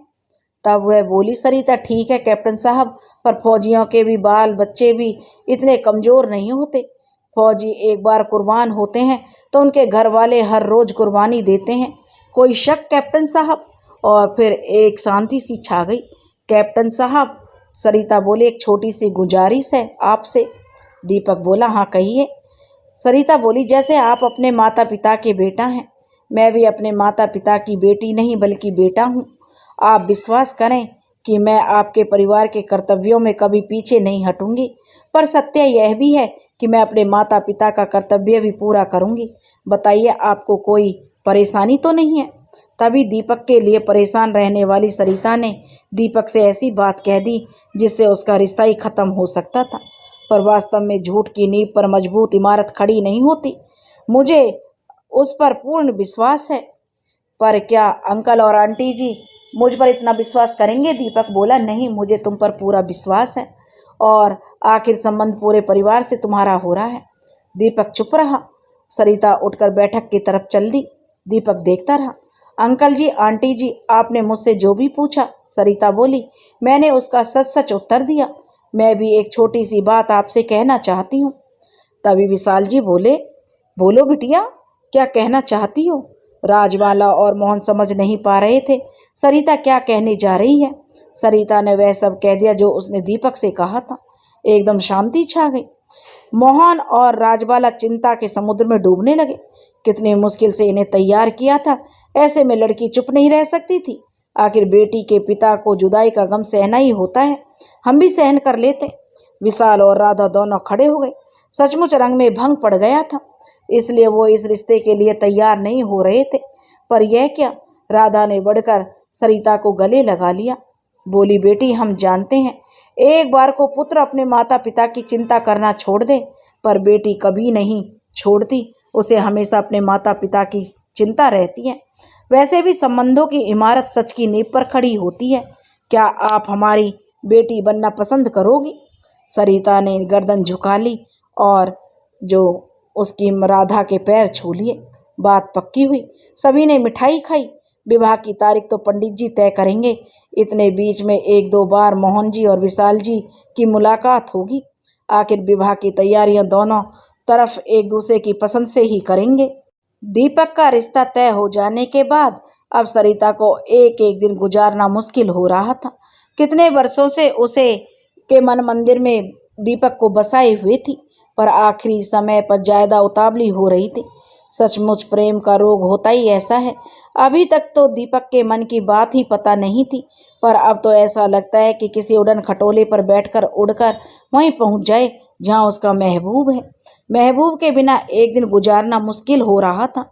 तब वह बोली, सरिता, ठीक है कैप्टन साहब, पर फौजियों के भी बाल बच्चे भी इतने कमज़ोर नहीं होते। फौजी एक बार कुर्बान होते हैं तो उनके घर वाले हर रोज़ कुर्बानी देते हैं। कोई शक कैप्टन साहब? और फिर एक शांति सी छा गई। कैप्टन साहब, सरिता बोली, एक छोटी सी गुजारिश है आपसे। दीपक बोला, हाँ कहिए। सरिता बोली, जैसे आप अपने माता पिता के बेटा हैं, मैं भी अपने माता पिता की बेटी नहीं बल्कि बेटा हूँ। आप विश्वास करें कि मैं आपके परिवार के कर्तव्यों में कभी पीछे नहीं हटूंगी, पर सत्य यह भी है कि मैं अपने माता पिता का कर्तव्य भी पूरा करूंगी। बताइए, आपको कोई परेशानी तो नहीं है? तभी दीपक के लिए परेशान रहने वाली सरिता ने दीपक से ऐसी बात कह दी जिससे उसका रिश्ता ही खत्म हो सकता था। पर वास्तव में झूठ की नींव पर मजबूत इमारत खड़ी नहीं होती। मुझे उस पर पूर्ण विश्वास है। पर क्या अंकल और आंटी जी मुझ पर इतना विश्वास करेंगे? दीपक बोला, नहीं, मुझे तुम पर पूरा विश्वास है, और आखिर संबंध पूरे परिवार से तुम्हारा हो रहा है। दीपक चुप रहा। सरिता उठकर बैठक की तरफ चल दी। दीपक देखता रहा। अंकल जी, आंटी जी, आपने मुझसे जो भी पूछा, सरिता बोली, मैंने उसका सच सच उत्तर दिया। मैं भी एक छोटी सी बात आपसे कहना चाहती हूँ। तभी विशाल जी बोले, बोलो बिटिया, क्या कहना चाहती हो? राजबाला और मोहन समझ नहीं पा रहे थे सरिता क्या कहने जा रही है। सरिता ने वह सब कह दिया जो उसने दीपक से कहा था। एकदम शांति छा गई। मोहन और राजबाला चिंता के समुद्र में डूबने लगे। कितनी मुश्किल से इन्हें तैयार किया था, ऐसे में लड़की चुप नहीं रह सकती थी। आखिर बेटी के पिता को जुदाई का गम सहना ही होता है, हम भी सहन कर लेते। विशाल और राधा दोनों खड़े हो गए। सचमुच रंग में भंग पड़ गया था, इसलिए वो इस रिश्ते के लिए तैयार नहीं हो रहे थे। पर यह क्या, राधा ने बढ़कर सरिता को गले लगा लिया। बोली, बेटी, हम जानते हैं एक बार को पुत्र अपने माता पिता की चिंता करना छोड़ दे, पर बेटी कभी नहीं छोड़ती, उसे हमेशा अपने माता पिता की चिंता रहती है। वैसे भी संबंधों की इमारत सच की नींव पर खड़ी होती है। क्या आप हमारी बेटी बनना पसंद करोगी? सरिता ने गर्दन झुका ली और जो उसकी राधा के पैर छू लिए। बात पक्की हुई। सभी ने मिठाई खाई। विवाह की तारीख तो पंडित जी तय करेंगे। इतने बीच में एक दो बार मोहन जी और विशाल जी की मुलाकात होगी। आखिर विवाह की तैयारियां दोनों तरफ एक दूसरे की पसंद से ही करेंगे। दीपक का रिश्ता तय हो जाने के बाद अब सरिता को एक एक दिन गुजारना मुश्किल हो रहा था। कितने वर्षों से उसे के मन मंदिर में दीपक को बसाए हुए थी, पर आखिरी समय पर ज्यादा उतावली हो रही थी। सचमुच प्रेम का रोग होता ही ऐसा है। अभी तक तो दीपक के मन की बात ही पता नहीं थी, पर अब तो ऐसा लगता है कि किसी उड़न खटोले पर बैठकर उड़कर वहीं पहुंच जाए जहां उसका महबूब है। महबूब के बिना एक दिन गुजारना मुश्किल हो रहा था।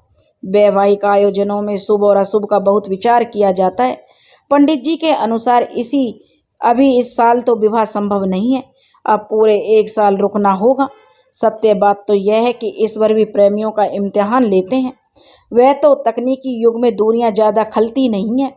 वैवाहिक आयोजनों में शुभ और अशुभ का बहुत विचार किया जाता है। पंडित जी के अनुसार अभी इस साल तो विवाह संभव नहीं है। अब पूरे एक साल रुकना होगा। सत्य बात तो यह है कि ईश्वर भी प्रेमियों का इम्तिहान लेते हैं। वह तो तकनीकी युग में दूरियां ज्यादा खलती नहीं है।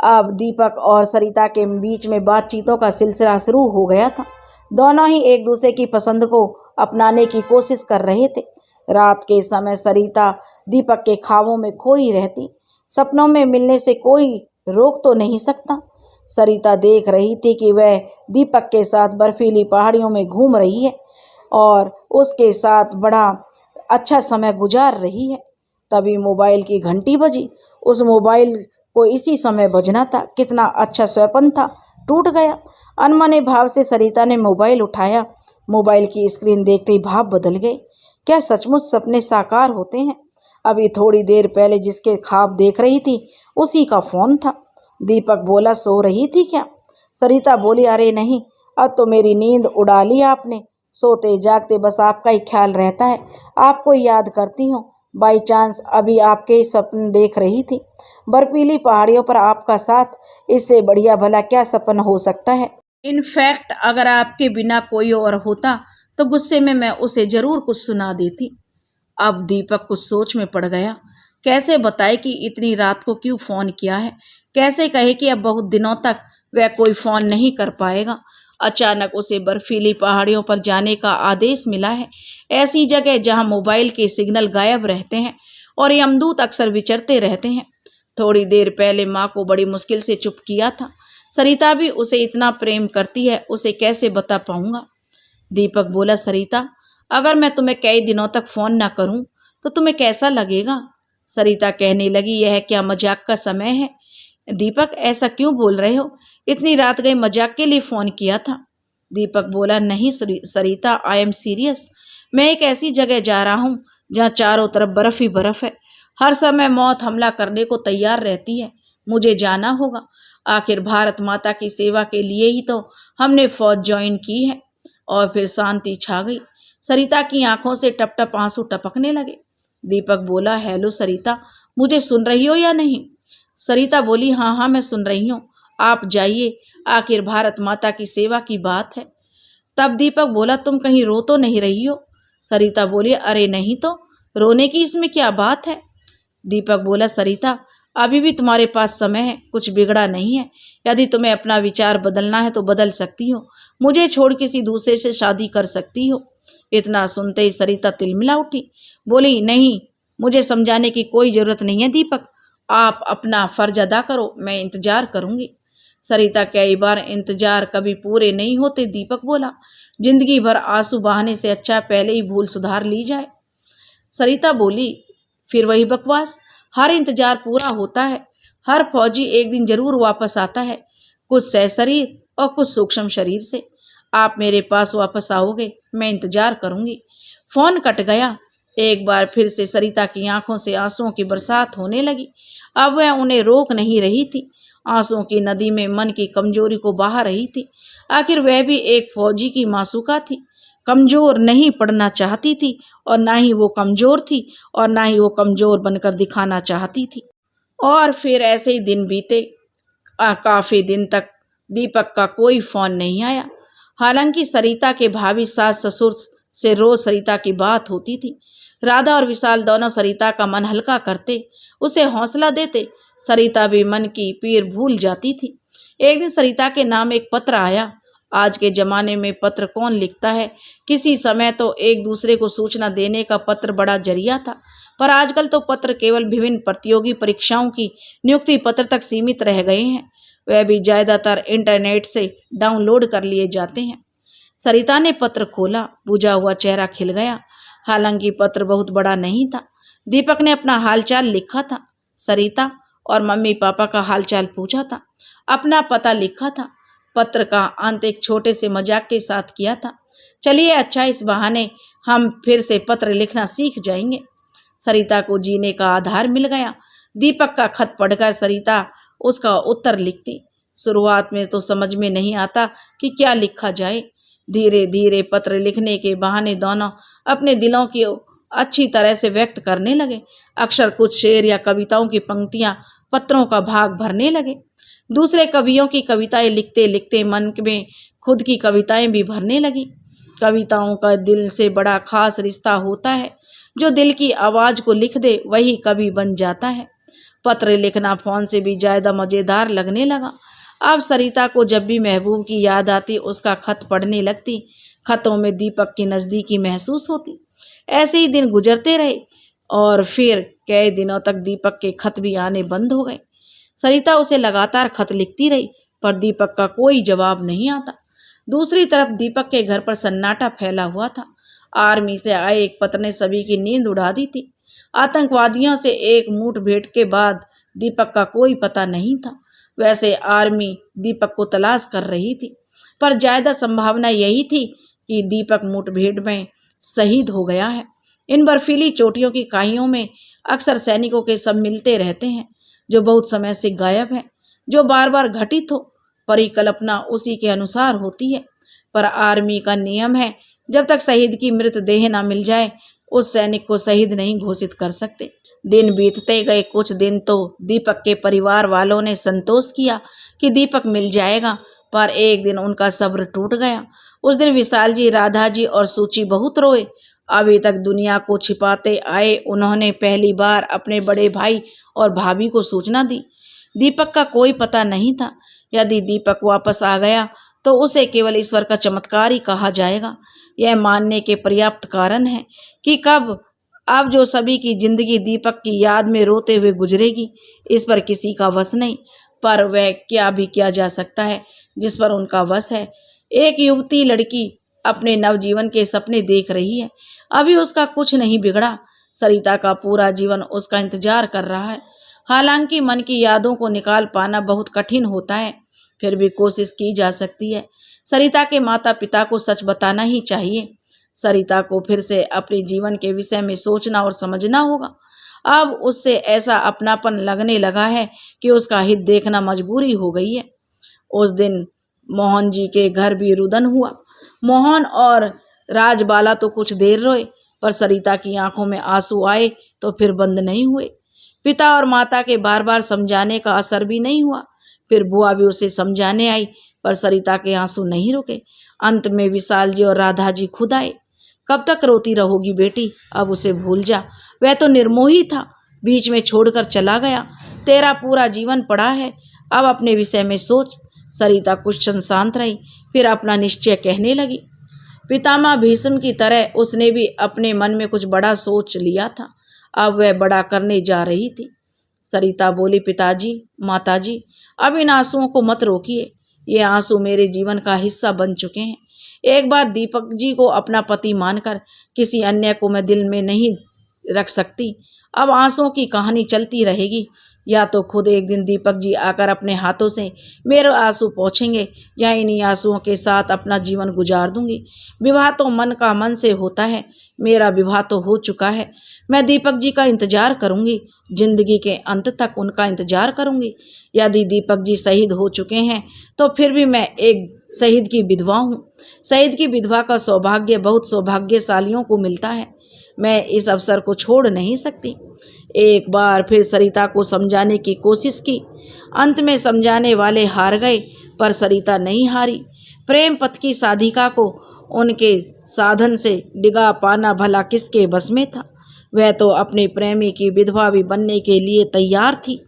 अब दीपक और सरिता के बीच में बातचीतों का सिलसिला शुरू हो गया था। दोनों ही एक दूसरे की पसंद को अपनाने की कोशिश कर रहे थे। रात के समय सरिता दीपक के ख्वाबों में खोई रहती। सपनों में मिलने से कोई रोक तो नहीं सकता। सरिता देख रही थी कि वह दीपक के साथ बर्फीली पहाड़ियों में घूम रही है और उसके साथ बड़ा अच्छा समय गुजार रही है। तभी मोबाइल की घंटी बजी। उस मोबाइल को इसी समय बजना था। कितना अच्छा स्वप्न था, टूट गया। अनमने भाव से सरिता ने मोबाइल उठाया। मोबाइल की स्क्रीन देखते ही भाव बदल गए। क्या सचमुच सपने साकार होते हैं? अभी थोड़ी देर पहले जिसके ख्वाब देख रही थी उसी का फोन था। दीपक बोला, सो रही थी क्या? सरिता बोली, अरे नहीं, अब तो मेरी नींद उड़ा ली आपने। सोते जागते बस आपका ही ख्याल रहता है, आपको याद करती हूँ। बाई चांस अभी आपके ही सपने देख रही थी। बर्फीली पहाड़ियों पर आपका साथ, इससे बढ़िया भला क्या सपना हो सकता है। इनफैक्ट अगर आपके बिना कोई और होता तो गुस्से में मैं उसे जरूर कुछ सुना देती। अब दीपक कुछ सोच में पड़ गया। कैसे बताए कि इतनी रात को क्यों फोन किया है? कैसे कहे कि अब बहुत दिनों तक वह कोई फोन नहीं कर पाएगा? अचानक उसे बर्फीली पहाड़ियों पर जाने का आदेश मिला है, ऐसी जगह जहां मोबाइल के सिग्नल गायब रहते हैं और यमदूत अक्सर विचरते रहते हैं। थोड़ी देर पहले माँ को बड़ी मुश्किल से चुप किया था। सरिता भी उसे इतना प्रेम करती है, उसे कैसे बता पाऊंगा? दीपक बोला, सरिता, अगर मैं तुम्हें कई दिनों तक फोन ना करूं तो तुम्हें कैसा लगेगा? सरिता कहने लगी, यह क्या मजाक का समय है? दीपक, ऐसा क्यों बोल रहे हो? इतनी रात गई मजाक के लिए फोन किया था। दीपक बोला, नहीं सरिता, आई एम सीरियस। मैं एक ऐसी जगह जा रहा हूँ जहाँ चारों तरफ बर्फ ही बर्फ है। हर समय मौत हमला करने को तैयार रहती है। मुझे जाना होगा। आखिर भारत माता की सेवा के लिए ही तो हमने फौज ज्वाइन की है। और फिर शांति छा गई। सरिता की आंखों से टप टप आंसू टपकने लगे। दीपक बोला, हेलो सरिता, मुझे सुन रही हो या नहीं? सरिता बोली, हाँ हाँ, मैं सुन रही हूँ, आप जाइए, आखिर भारत माता की सेवा की बात है। तब दीपक बोला, तुम कहीं रो तो नहीं रही हो? सरिता बोली, अरे नहीं तो, रोने की इसमें क्या बात है? दीपक बोला, सरिता, अभी भी तुम्हारे पास समय है, कुछ बिगड़ा नहीं है। यदि तुम्हें अपना विचार बदलना है तो बदल सकती हो। मुझे छोड़ किसी दूसरे से शादी कर सकती हो। इतना सुनते ही सरिता तिलमिला उठी। बोली, नहीं, मुझे समझाने की कोई जरूरत नहीं है दीपक, आप अपना फर्ज अदा करो, मैं इंतजार करूंगी। सरिता, कई बार इंतजार कभी पूरे नहीं होते, दीपक बोला। जिंदगी भर आंसू बहाने से अच्छा पहले ही भूल सुधार ली जाए। सरिता बोली, फिर वही बकवास, हर इंतजार पूरा होता है। हर फौजी एक दिन जरूर वापस आता है, कुछ सशरीर और कुछ सूक्ष्म शरीर से। आप मेरे पास वापस आओगे, मैं इंतजार करूंगी। फोन कट गया। एक बार फिर से सरिता की आंखों से आंसुओं की बरसात होने लगी। अब वह उन्हें रोक नहीं रही थी। आंसुओं की नदी में मन की कमजोरी को बहा रही थी। आखिर वह भी एक फौजी की मासूका थी। कमजोर नहीं पड़ना चाहती थी और ना ही वो कमजोर थी और ना ही वो कमजोर बनकर दिखाना चाहती थी। और फिर ऐसे ही दिन बीते। काफी दिन तक दीपक का कोई फोन नहीं आया। हालांकि सरिता के भाभी सास ससुर से रोज सरिता की बात होती थी। राधा और विशाल दोनों सरिता का मन हल्का करते, उसे हौसला देते। सरिता भी मन की पीर भूल जाती थी। एक दिन सरिता के नाम एक पत्र आया। आज के ज़माने में पत्र कौन लिखता है। किसी समय तो एक दूसरे को सूचना देने का पत्र बड़ा जरिया था, पर आजकल तो पत्र केवल विभिन्न प्रतियोगी परीक्षाओं की नियुक्ति पत्र तक सीमित रह गए हैं। वह भी ज़्यादातर इंटरनेट से डाउनलोड कर लिए जाते हैं। सरिता ने पत्र खोला, बुझा हुआ चेहरा खिल गया। हालांकि पत्र बहुत बड़ा नहीं था। दीपक ने अपना हालचाल लिखा था, सरिता और मम्मी पापा का हालचाल पूछा था, अपना पता लिखा था। पत्र का अंत एक छोटे से मजाक के साथ किया था, चलिए अच्छा इस बहाने हम फिर से पत्र लिखना सीख जाएंगे। सरिता को जीने का आधार मिल गया। दीपक का खत पढ़कर सरिता उसका उत्तर लिखती। शुरुआत में तो समझ में नहीं आता कि क्या लिखा जाए। धीरे धीरे पत्र लिखने के बहाने दोनों अपने दिलों की अच्छी तरह से व्यक्त करने लगे। अक्सर कुछ शेर या कविताओं की पंक्तियां पत्रों का भाग भरने लगे। दूसरे कवियों की कविताएं लिखते लिखते मन में खुद की कविताएं भी भरने लगी। कविताओं का दिल से बड़ा खास रिश्ता होता है। जो दिल की आवाज़ को लिख दे वही कवि बन जाता है। पत्र लिखना फ़ोन से भी ज़्यादा मज़ेदार लगने लगा। अब सरिता को जब भी महबूब की याद आती उसका खत पढ़ने लगती। खतों में दीपक की नज़दीकी महसूस होती। ऐसे ही दिन गुजरते रहे और फिर कई दिनों तक दीपक के खत भी आने बंद हो गए। सरिता उसे लगातार खत लिखती रही, पर दीपक का कोई जवाब नहीं आता। दूसरी तरफ दीपक के घर पर सन्नाटा फैला हुआ था। आर्मी से आए एक पत्र ने सभी की नींद उड़ा दी थी। आतंकवादियों से एक मुठभेड़ के बाद दीपक का कोई पता नहीं था। वैसे आर्मी दीपक को तलाश कर रही थी, पर ज़्यादा संभावना यही थी कि दीपक मुठभेड़ में शहीद हो गया है। इन बर्फीली चोटियों की खाइयों में अक्सर सैनिकों के सब मिलते रहते हैं जो बहुत समय से गायब हैं, जो बार बार घटित हो। परिकल्पना उसी के अनुसार होती है, पर आर्मी का नियम है जब तक शहीद की मृतदेह ना मिल जाए उस सैनिक को शहीद नहीं घोषित कर सकते। दिन बीतते गए। कुछ दिन तो दीपक के परिवार वालों ने संतोष किया कि दीपक मिल जाएगा, पर एक दिन उनका सब्र टूट गया। उस दिन विशाल जी, राधा जी और सूची बहुत रोए। अभी तक दुनिया को छिपाते आए उन्होंने पहली बार अपने बड़े भाई और भाभी को सूचना दी। दीपक का कोई पता नहीं था। यदि दीपक वापस आ गया तो उसे केवल ईश्वर का चमत्कार ही कहा जाएगा। यह मानने के पर्याप्त कारण है कि कब अब जो सभी की जिंदगी दीपक की याद में रोते हुए गुजरेगी, इस पर किसी का वश नहीं। पर वह क्या भी किया जा सकता है जिस पर उनका वश है। एक युवती लड़की अपने नवजीवन के सपने देख रही है। अभी उसका कुछ नहीं बिगड़ा। सरिता का पूरा जीवन उसका इंतजार कर रहा है। हालांकि मन की यादों को निकाल पाना बहुत कठिन होता है, फिर भी कोशिश की जा सकती है। सरिता के माता पिता को सच बताना ही चाहिए। सरिता को फिर से अपने जीवन के विषय में सोचना और समझना होगा। अब उससे ऐसा अपनापन लगने लगा है कि उसका हित देखना मजबूरी हो गई है। उस दिन मोहन जी के घर भी रुदन हुआ। मोहन और राजबाला तो कुछ देर रोए, पर सरिता की आंखों में आंसू आए तो फिर बंद नहीं हुए। पिता और माता के बार बार समझाने का असर भी नहीं हुआ। फिर बुआ भी उसे समझाने आई, पर सरिता के आंसू नहीं रुके। अंत में विशाल जी और राधा जी खुद आए। कब तक रोती रहोगी बेटी, अब उसे भूल जा। वह तो निर्मोही था, बीच में छोड़कर चला गया। तेरा पूरा जीवन पड़ा है, अब अपने विषय में सोच। सरिता कुछ क्षण शांत रही, फिर अपना निश्चय कहने लगी। पितामह भीष्म की तरह उसने भी अपने मन में कुछ बड़ा सोच लिया था। अब वह बड़ा करने जा रही थी। सरिता बोली, पिताजी, माताजी, अब इन आंसुओं को मत रोकिए। ये आंसू मेरे जीवन का हिस्सा बन चुके हैं। एक बार दीपक जी को अपना पति मानकर किसी अन्य को मैं दिल में नहीं रख सकती। अब आंसुओं की कहानी चलती रहेगी। या तो खुद एक दिन दीपक जी आकर अपने हाथों से मेरे आंसू पोंछेंगे, या इन्हीं आंसुओं के साथ अपना जीवन गुजार दूंगी। विवाह तो मन का मन से होता है। मेरा विवाह तो हो चुका है। मैं दीपक जी का इंतजार करूंगी, जिंदगी के अंत तक उनका इंतजार करूंगी। यदि दीपक जी शहीद हो चुके हैं तो फिर भी मैं एक शहीद की विधवा हूँ। शहीद की विधवा का सौभाग्य बहुत सौभाग्यशालियों को मिलता है। मैं इस अवसर को छोड़ नहीं सकती। एक बार फिर सरिता को समझाने की कोशिश की। अंत में समझाने वाले हार गए, पर सरिता नहीं हारी। प्रेम पथ की साधिका को उनके साधन से डिगा पाना भला किसके बस में था। वह तो अपने प्रेमी की विधवा भी बनने के लिए तैयार थी।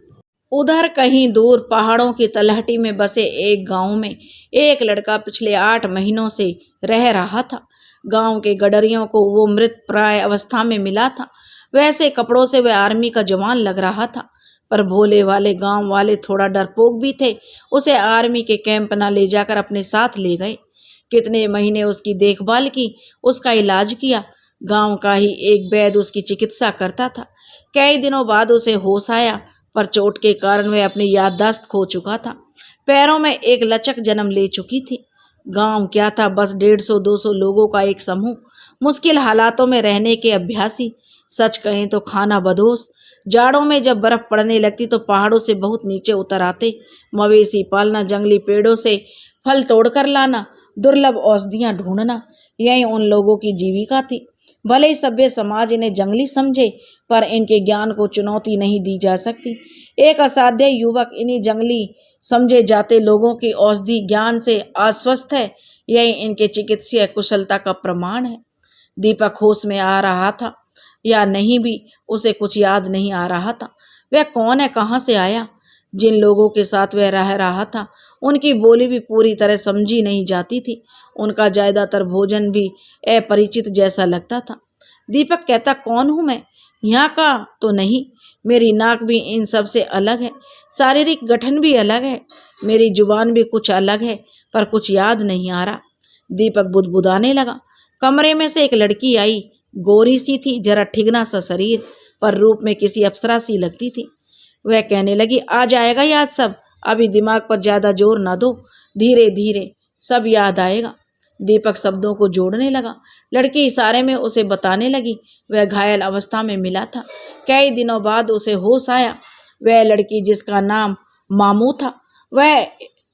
उधर कहीं दूर पहाड़ों की तलहटी में बसे एक गांव में एक लड़का पिछले 8 महीनों से रह रहा था। गांव के गडरियों को वो मृत प्राय अवस्था में मिला था। वैसे कपड़ों से वह आर्मी का जवान लग रहा था, पर भोले वाले गांव वाले थोड़ा डरपोक भी थे। उसे आर्मी के कैंप न ले जाकर अपने साथ ले गए। कितने महीने उसकी देखभाल की, उसका इलाज किया। गांव का ही एक वैद्य उसकी चिकित्सा करता था। कई दिनों बाद उसे होश आया, पर चोट के कारण वह अपनी याददाश्त खो चुका था। पैरों में एक लचक जन्म ले चुकी थी। गांव क्या था, बस 150-200 लोगों का एक समूह, मुश्किल हालातों में रहने के अभ्यासी। सच कहें तो खाना बदोश। जाड़ों में जब बर्फ पड़ने लगती तो पहाड़ों से बहुत नीचे उतर आते। मवेशी पालना, जंगली पेड़ों से फल तोड़कर लाना, दुर्लभ औषधियां ढूंढना, यही उन लोगों की जीविका थी। भले ही सभ्य समाज इन्हें जंगली समझे, पर इनके ज्ञान को चुनौती नहीं दी जा सकती। एक असाध्य युवक इन्हीं जंगली समझे जाते लोगों की औषधि ज्ञान से आश्वस्त है। यही इनके चिकित्सीय कुशलता का प्रमाण है। दीपक होश में आ रहा था या नहीं भी उसे कुछ याद नहीं आ रहा था। वह कौन है, कहाँ से आया? जिन लोगों के साथ वह रह रहा था उनकी बोली भी पूरी तरह समझी नहीं जाती थी। उनका ज्यादातर भोजन भी अपरिचित जैसा लगता था। दीपक कहता, कौन हूँ मैं? यहाँ का तो नहीं। मेरी नाक भी इन सब से अलग है, शारीरिक गठन भी अलग है, मेरी जुबान भी कुछ अलग है, पर कुछ याद नहीं आ रहा। दीपक बुदबुदाने लगा। कमरे में से एक लड़की आई। गोरी सी थी, जरा ठिगना सा शरीर, पर रूप में किसी अप्सरा सी लगती थी। वह कहने लगी, आ जाएगा याद सब, अभी दिमाग पर ज्यादा जोर ना दो, धीरे धीरे सब याद आएगा। दीपक शब्दों को जोड़ने लगा। लड़की इशारे में उसे बताने लगी वह घायल अवस्था में मिला था। कई दिनों बाद उसे होश आया। वह लड़की जिसका नाम मामू था, वह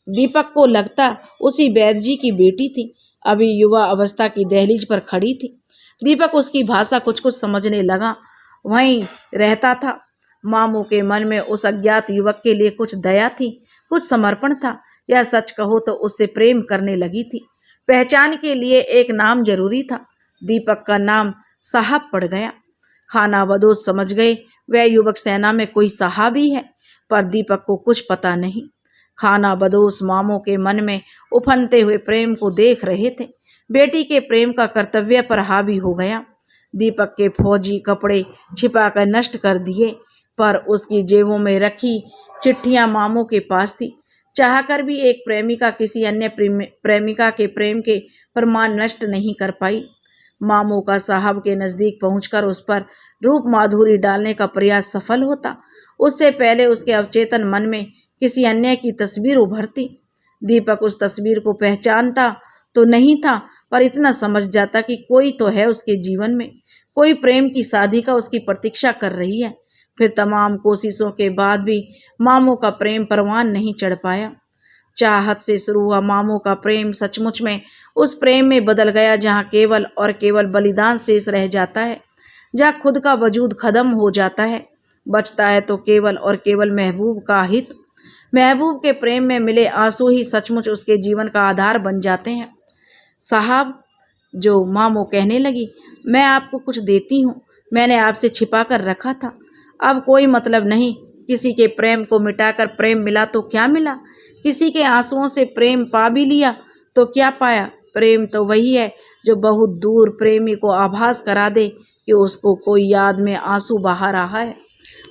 दीपक को लगता उसी वैद्य जी की बेटी थी। अभी युवा अवस्था की दहलीज पर खड़ी थी। दीपक उसकी भाषा कुछ कुछ समझने लगा। वहीं रहता था। मामू के मन में उस अज्ञात युवक के लिए कुछ दया थी, कुछ समर्पण था, या सच कहो तो उससे प्रेम करने लगी थी। पहचान के लिए एक नाम जरूरी था। दीपक का नाम साहब पड़ गया। खाना बदोश समझ गए वह युवक सेना में कोई साहबी है, पर दीपक को कुछ पता नहीं। खाना बदोश मामू के मन में उफनते हुए प्रेम को देख रहे थे। बेटी के प्रेम का कर्तव्य पर हावी हो गया। दीपक के फौजी कपड़े छिपाकर नष्ट कर दिए, पर उसकी जेबों में रखी चिट्ठियां मामू के पास थी। चाहकर भी एक प्रेमिका किसी अन्य प्रेमिका के प्रेम के प्रमाण नष्ट नहीं कर पाई। मामू का साहब के नज़दीक पहुंचकर उस पर रूप माधुरी डालने का प्रयास सफल होता, उससे पहले उसके अवचेतन मन में किसी अन्य की तस्वीर उभरती। दीपक उस तस्वीर को पहचानता तो नहीं था, पर इतना समझ जाता कि कोई तो है उसके जीवन में, कोई प्रेम की साधिका उसकी प्रतीक्षा कर रही है। फिर तमाम कोशिशों के बाद भी मामू का प्रेम परवान नहीं चढ़ पाया। चाहत से शुरू हुआ मामू का प्रेम सचमुच में उस प्रेम में बदल गया जहाँ केवल और केवल बलिदान शेष रह जाता है, जहाँ खुद का वजूद खत्म हो जाता है। बचता है तो केवल और केवल महबूब का हित। महबूब के प्रेम में मिले आंसू ही सचमुच उसके जीवन का आधार बन जाते हैं। साहब, जो मामू कहने लगी, मैं आपको कुछ देती हूँ, मैंने आपसे छिपा कर रखा था। अब कोई मतलब नहीं। किसी के प्रेम को मिटाकर प्रेम मिला तो क्या मिला? किसी के आंसुओं से प्रेम पा भी लिया तो क्या पाया? प्रेम तो वही है जो बहुत दूर प्रेमी को आभास करा दे कि उसको कोई याद में आंसू बहा रहा है।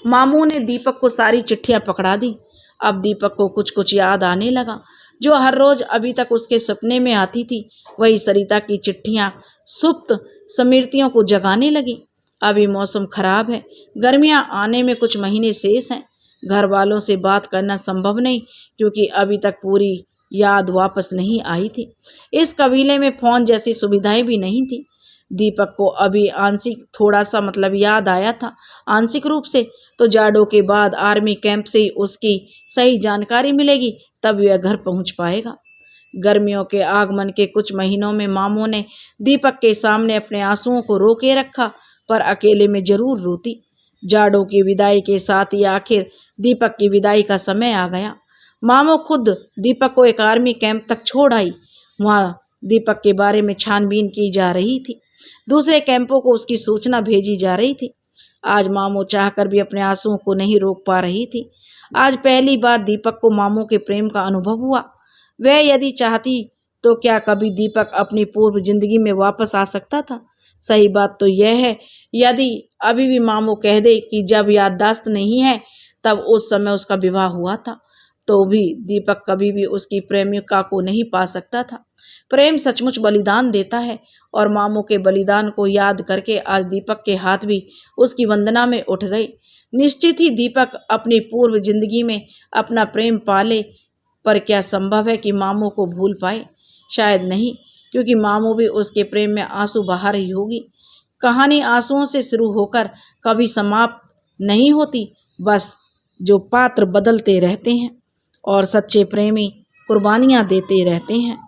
मामू ने दीपक को सारी चिट्ठियां पकड़ा दी। अब दीपक को कुछ कुछ याद आने लगा, जो हर रोज अभी तक उसके सपने में आती थी। वही सरिता की चिट्ठियां सुप्त स्मृतियों को जगाने लगी। अभी मौसम खराब है, गर्मियां आने में कुछ महीने शेष हैं। घर वालों से बात करना संभव नहीं, क्योंकि अभी तक पूरी याद वापस नहीं आई थी। इस कबीले में फोन जैसी सुविधाएं भी नहीं थी। दीपक को अभी आंशिक थोड़ा सा मतलब याद आया था। आंशिक रूप से तो जाड़ों के बाद आर्मी कैंप से ही उसकी सही जानकारी मिलेगी, तब वह घर पहुंच पाएगा। गर्मियों के आगमन के कुछ महीनों में मामू ने दीपक के सामने अपने आंसुओं को रोके रखा, पर अकेले में जरूर रोती। जाड़ों की विदाई के साथ ही आखिर दीपक की विदाई का समय आ गया। मामू खुद दीपक को एक आर्मी कैंप तक छोड़ आई। वहाँ दीपक के बारे में छानबीन की जा रही थी। दूसरे कैंपों को उसकी सूचना भेजी जा रही थी। आज मामू चाहकर भी अपने आंसुओं को नहीं रोक पा रही थी। आज पहली बार दीपक को मामू के प्रेम का अनुभव हुआ। वह यदि चाहती तो क्या कभी दीपक अपनी पूर्व जिंदगी में वापस आ सकता था? सही बात तो यह है, यदि अभी भी मामू कह दे कि जब याददाश्त नहीं है तब उस समय उसका विवाह हुआ था, तो भी दीपक कभी भी उसकी प्रेमिका को नहीं पा सकता था। प्रेम सचमुच बलिदान देता है और मामू के बलिदान को याद करके आज दीपक के हाथ भी उसकी वंदना में उठ गए। निश्चित ही दीपक अपनी पूर्व जिंदगी में अपना प्रेम पाले, पर क्या संभव है कि मामू को भूल पाए? शायद नहीं, क्योंकि मामू भी उसके प्रेम में आंसू बहा रही होगी। कहानी आंसुओं से शुरू होकर कभी समाप्त नहीं होती, बस जो पात्र बदलते रहते हैं और सच्चे प्रेमी कुर्बानियां देते रहते हैं।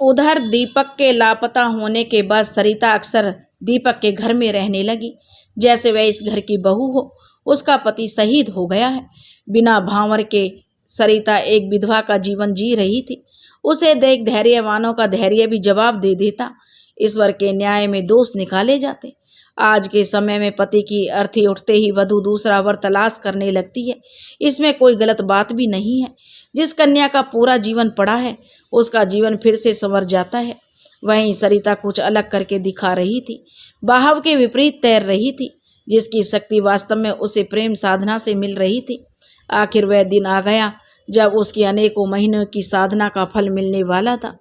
उधर दीपक के लापता होने के बाद सरिता अक्सर दीपक के घर में रहने लगी, जैसे वह इस घर की बहू हो। उसका पति शहीद हो गया है। बिना भांवर के सरिता एक विधवा का जीवन जी रही थी। उसे देख धैर्यवानों का धैर्य भी जवाब दे देता। ईश्वर के न्याय में दोष निकाले जाते। आज के समय में पति की अर्थी उठते ही वधू दूसरा वर तलाश करने लगती है। इसमें कोई गलत बात भी नहीं है। जिस कन्या का पूरा जीवन पड़ा है उसका जीवन फिर से संवर जाता है। वहीं सरिता कुछ अलग करके दिखा रही थी, बहाव के विपरीत तैर रही थी, जिसकी शक्ति वास्तव में उसे प्रेम साधना से मिल रही थी। आखिर वह दिन आ गया जब उसकी अनेकों महीनों की साधना का फल मिलने वाला था।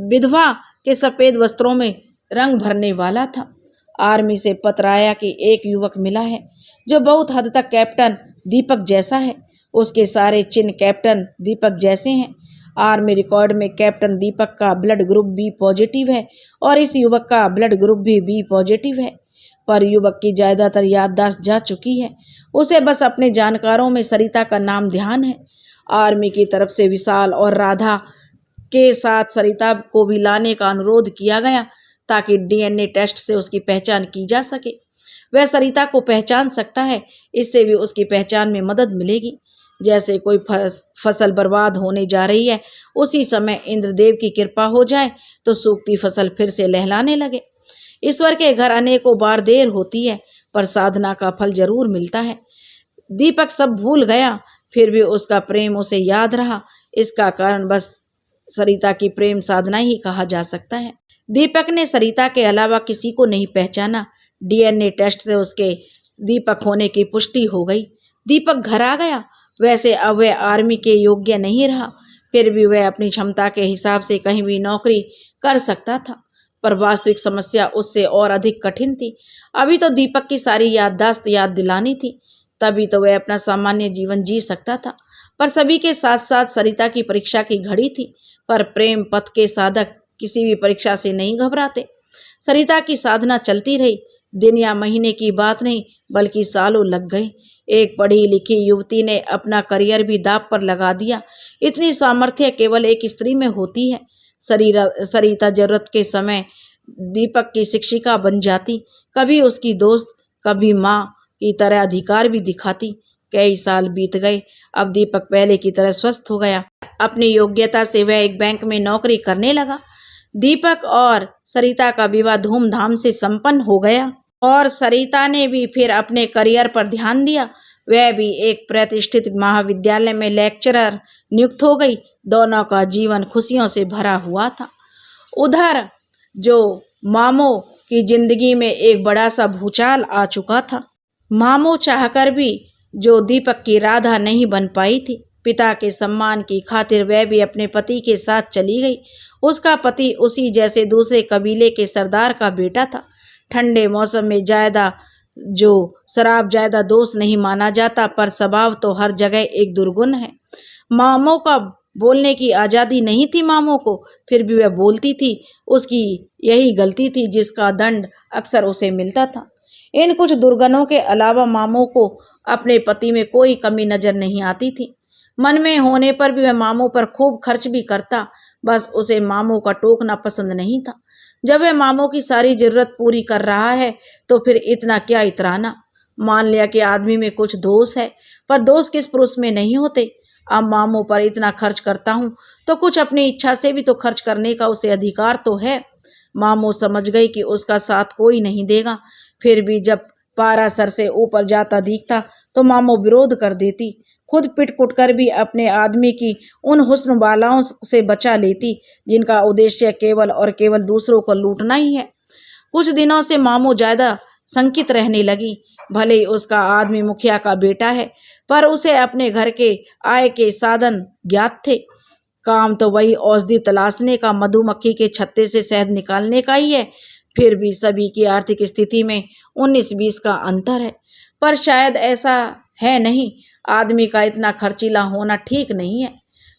विधवा के सफ़ेद वस्त्रों में रंग भरने वाला था। आर्मी से पत्र आया कि एक युवक मिला है जो बहुत हद तक कैप्टन दीपक जैसा है। उसके सारे चिन्ह कैप्टन दीपक जैसे हैं। आर्मी रिकॉर्ड में कैप्टन दीपक का ब्लड ग्रुप बी पॉजिटिव है और इस युवक का ब्लड ग्रुप भी बी पॉजिटिव है। पर युवक की ज़्यादातर याददाश्त जा चुकी है। उसे बस अपने जानकारों में सरिता का नाम ध्यान है। आर्मी की तरफ से विशाल और राधा के साथ सरिता को भी लाने का अनुरोध किया गया ताकि डीएनए टेस्ट से उसकी पहचान की जा सके। वह सरिता को पहचान सकता है, इससे भी उसकी पहचान में मदद मिलेगी। जैसे कोई फसल बर्बाद होने जा रही है, उसी समय इंद्रदेव की कृपा हो जाए तो सूखती फसल फिर से लहलाने लगे। ईश्वर के घर अनेकों बार देर होती है, पर साधना का फल जरूर मिलता है। दीपक सब भूल गया, फिर भी उसका प्रेम उसे याद रहा। इसका कारण बस सरिता की प्रेम साधना ही कहा जा सकता है। दीपक ने सरिता के अलावा किसी को नहीं पहचाना। डीएनए टेस्ट से उसके दीपक होने की पुष्टि हो गई। दीपक घर आ गया। वैसे अब वह आर्मी के योग्य नहीं रहा, फिर भी वह अपनी क्षमता के हिसाब से कहीं भी नौकरी कर सकता था, पर वास्तविक समस्या उससे और अधिक कठिन थी। अभी तो दीपक की सारी याददाश्त याद दिलानी थी, तभी तो वह अपना सामान्य जीवन जी सकता था। पर सभी के साथ साथ सरिता की परीक्षा की घड़ी थी, पर प्रेम पथ के साधक किसी भी परीक्षा से नहीं घबराते। सरिता की साधना चलती रही। दिन या महीने की बात नहीं, बल्कि सालों लग गए। एक पढ़ी लिखी युवती ने अपना करियर भी दांव पर लगा दिया। इतनी सामर्थ्य केवल एक स्त्री में होती है। सरिता जरूरत के समय दीपक की शिक्षिका बन जाती, कभी उसकी दोस्त, कभी माँ की तरह अधिकार भी दिखाती। कई साल बीत गए। अब दीपक पहले की तरह स्वस्थ हो गया। अपनी योग्यता से वह एक बैंक में नौकरी करने लगा। दीपक और सरिता का विवाह धूमधाम से संपन्न हो गया और सरिता ने भी फिर अपने करियर पर ध्यान दिया। वह भी एक प्रतिष्ठित महाविद्यालय में लेक्चरर नियुक्त हो गई। दोनों का जीवन खुशियों से भरा हुआ था। उधर जो मामू की जिंदगी में एक बड़ा सा भूचाल आ चुका था। मामू चाहकर भी जो दीपक की राधा नहीं बन पाई थी। पिता के सम्मान की खातिर वह भी अपने पति के साथ चली गई। उसका पति उसी जैसे दूसरे कबीले के सरदार का बेटा था। ठंडे मौसम में ज्यादा जो शराब ज्यादा दोष नहीं माना जाता, पर स्वभाव तो हर जगह एक दुर्गुण है। मामू का बोलने की आज़ादी नहीं थी मामू को, फिर भी वह बोलती थी। उसकी यही गलती थी जिसका दंड अक्सर उसे मिलता था। इन कुछ दुर्गुणों के अलावा मामू को अपने पति में कोई कमी नजर नहीं आती थी। मन में होने पर भी वह मामू पर खूब खर्च भी करता, बस उसे मामू का टोकना पसंद नहीं था। जब वह मामू की सारी जरूरत पूरी कर रहा है तो फिर इतना क्या इतराना। मान लिया कि आदमी में कुछ दोष है, पर दोष किस पुरुष में नहीं होते। अब मामू पर इतना खर्च करता हूँ तो कुछ अपनी इच्छा से भी तो खर्च करने का उसे अधिकार तो है। मामू समझ गई कि उसका साथ कोई नहीं देगा, फिर भी जब पारा सर से ऊपर जाता दिखता तो मामो विरोध कर देती, खुद पिट-पुट कर भी अपने आदमी की उन हुस्न बालाओं से बचा लेती जिनका उद्देश्य केवल और केवल दूसरों को लूटना ही है। कुछ दिनों से मामो ज्यादा संकित रहने लगी। भले ही उसका आदमी मुखिया का बेटा है, पर उसे अपने घर के आय के साधन ज्ञात थे। काम तो वही औषधि तलाशने का, मधुमक्खी के छत्ते से शहद निकालने का ही है। फिर भी सभी की आर्थिक स्थिति में 19-20 का अंतर है। पर शायद ऐसा है नहीं, आदमी का इतना खर्चीला होना ठीक नहीं है।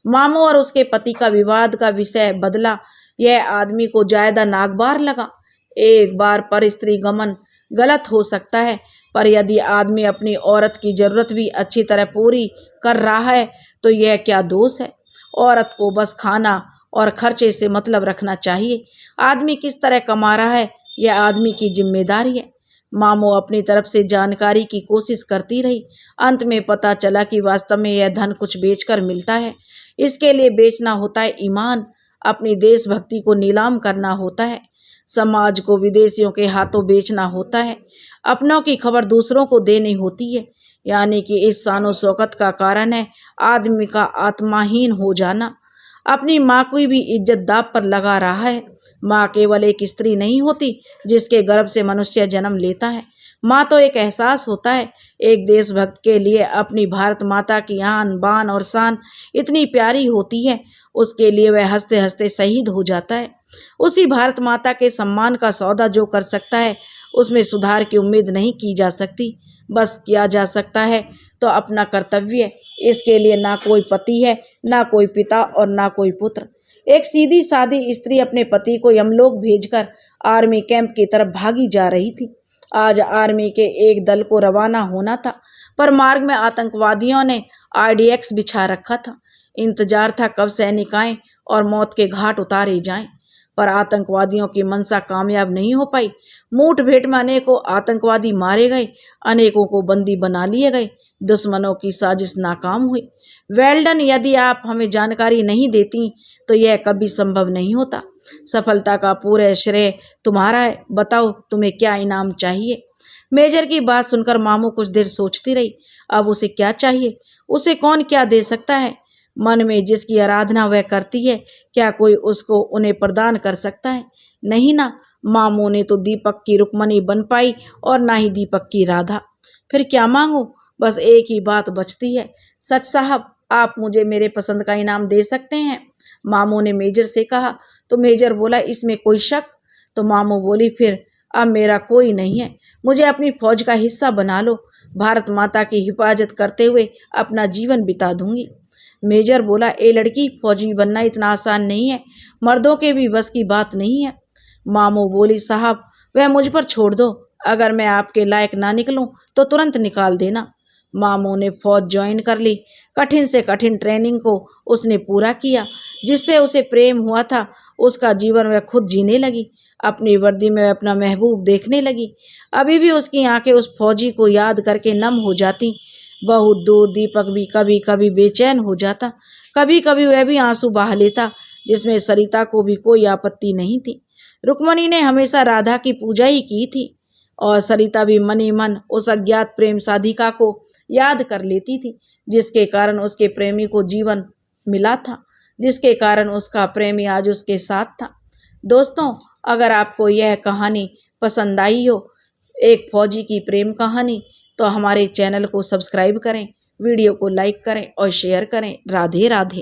मामू और उसके पति का विवाद का विषय बदला। यह आदमी को ज्यादा नागवार लगा। एक बार पर स्त्री गमन गलत हो सकता है, पर यदि आदमी अपनी औरत की जरूरत भी अच्छी तरह पूरी कर रहा है तो यह क्या दोष है। औरत को बस खाना और खर्चे से मतलब रखना चाहिए। आदमी किस तरह कमा रहा है यह आदमी की जिम्मेदारी है। मामो अपनी तरफ से जानकारी की कोशिश करती रही। अंत में पता चला कि वास्तव में यह धन कुछ बेचकर मिलता है। इसके लिए बेचना होता है ईमान, अपनी देशभक्ति को नीलाम करना होता है, समाज को विदेशियों के हाथों बेचना होता है, अपनों की खबर दूसरों को देनी होती है। यानी कि इस शानो शौकत का कारण है आदमी का आत्माहीन हो जाना। अपनी माँ की भी इज्जत दांव पर लगा रहा है। माँ केवल एक स्त्री नहीं होती जिसके गर्भ से मनुष्य जन्म लेता है। माँ तो एक एहसास होता है। एक देशभक्त के लिए अपनी भारत माता की आन बान और शान इतनी प्यारी होती है, उसके लिए वह हंसते हंसते शहीद हो जाता है। उसी भारत माता के सम्मान का सौदा जो कर सकता है, उसमें सुधार की उम्मीद नहीं की जा सकती। बस किया जा सकता है तो अपना कर्तव्य। इसके लिए ना कोई पति है, ना कोई पिता और ना कोई पुत्र। एक सीधी सादी स्त्री अपने पति को यमलोक भेजकर आर्मी कैंप की तरफ भागी जा रही थी। आज आर्मी के एक दल को रवाना होना था, पर मार्ग में आतंकवादियों ने आरडीएक्स बिछा रखा था। इंतजार था कब सैनिक आए और मौत के घाट उतारे जाएं, पर आतंकवादियों की मंशा कामयाब नहीं हो पाई। मुठभेड़ में अनेकों आतंकवादी मारे गए, अनेकों को बंदी बना लिए गए। दुश्मनों की साजिश नाकाम हुई। वेल्डन, यदि आप हमें जानकारी नहीं देती तो यह कभी संभव नहीं होता। सफलता का पूरा श्रेय तुम्हारा है। बताओ तुम्हें क्या इनाम चाहिए। मेजर की बात सुनकर मामू कुछ देर सोचती रही। अब उसे क्या चाहिए, उसे कौन क्या दे सकता है। मन में जिसकी आराधना वह करती है, क्या कोई उसको उन्हें प्रदान कर सकता है। नहीं ना, मामू ने तो दीपक की रुक्मणी बन पाई और ना ही दीपक की राधा। फिर क्या मांगू, बस एक ही बात बचती है। सच साहब, आप मुझे मेरे पसंद का इनाम दे सकते हैं। मामू ने मेजर से कहा तो मेजर बोला, इसमें कोई शक। तो मामू बोली, फिर अब मेरा कोई नहीं है, मुझे अपनी फौज का हिस्सा बना लो। भारत माता की हिफाजत करते हुए अपना जीवन बिता दूंगी। मेजर बोला, ए लड़की, फौजी बनना इतना आसान नहीं है, मर्दों के भी बस की बात नहीं है। मामू बोली, साहब वह मुझ पर छोड़ दो, अगर मैं आपके लायक ना निकलूं तो तुरंत निकाल देना। मामू ने फौज ज्वाइन कर ली। कठिन से कठिन ट्रेनिंग को उसने पूरा किया। जिससे उसे प्रेम हुआ था उसका जीवन वह खुद जीने लगी। अपनी वर्दी में वह अपना महबूब देखने लगी। अभी भी उसकी आंखें उस फौजी को याद करके नम हो जाती। बहुत दूर दीपक भी कभी कभी बेचैन हो जाता, कभी कभी वह भी आंसू बहा लेता, जिसमें सरिता को भी कोई आपत्ति नहीं थी। रुक्मणी ने हमेशा राधा की पूजा ही की थी और सरिता भी मन ही मन उस अज्ञात प्रेम साधिका को याद कर लेती थी, जिसके कारण उसके प्रेमी को जीवन मिला था, जिसके कारण उसका प्रेमी आज उसके साथ था। दोस्तों, अगर आपको यह कहानी पसंद आई हो, एक फौजी की प्रेम कहानी, तो हमारे चैनल को सब्सक्राइब करें, वीडियो को लाइक करें और शेयर करें। राधे राधे।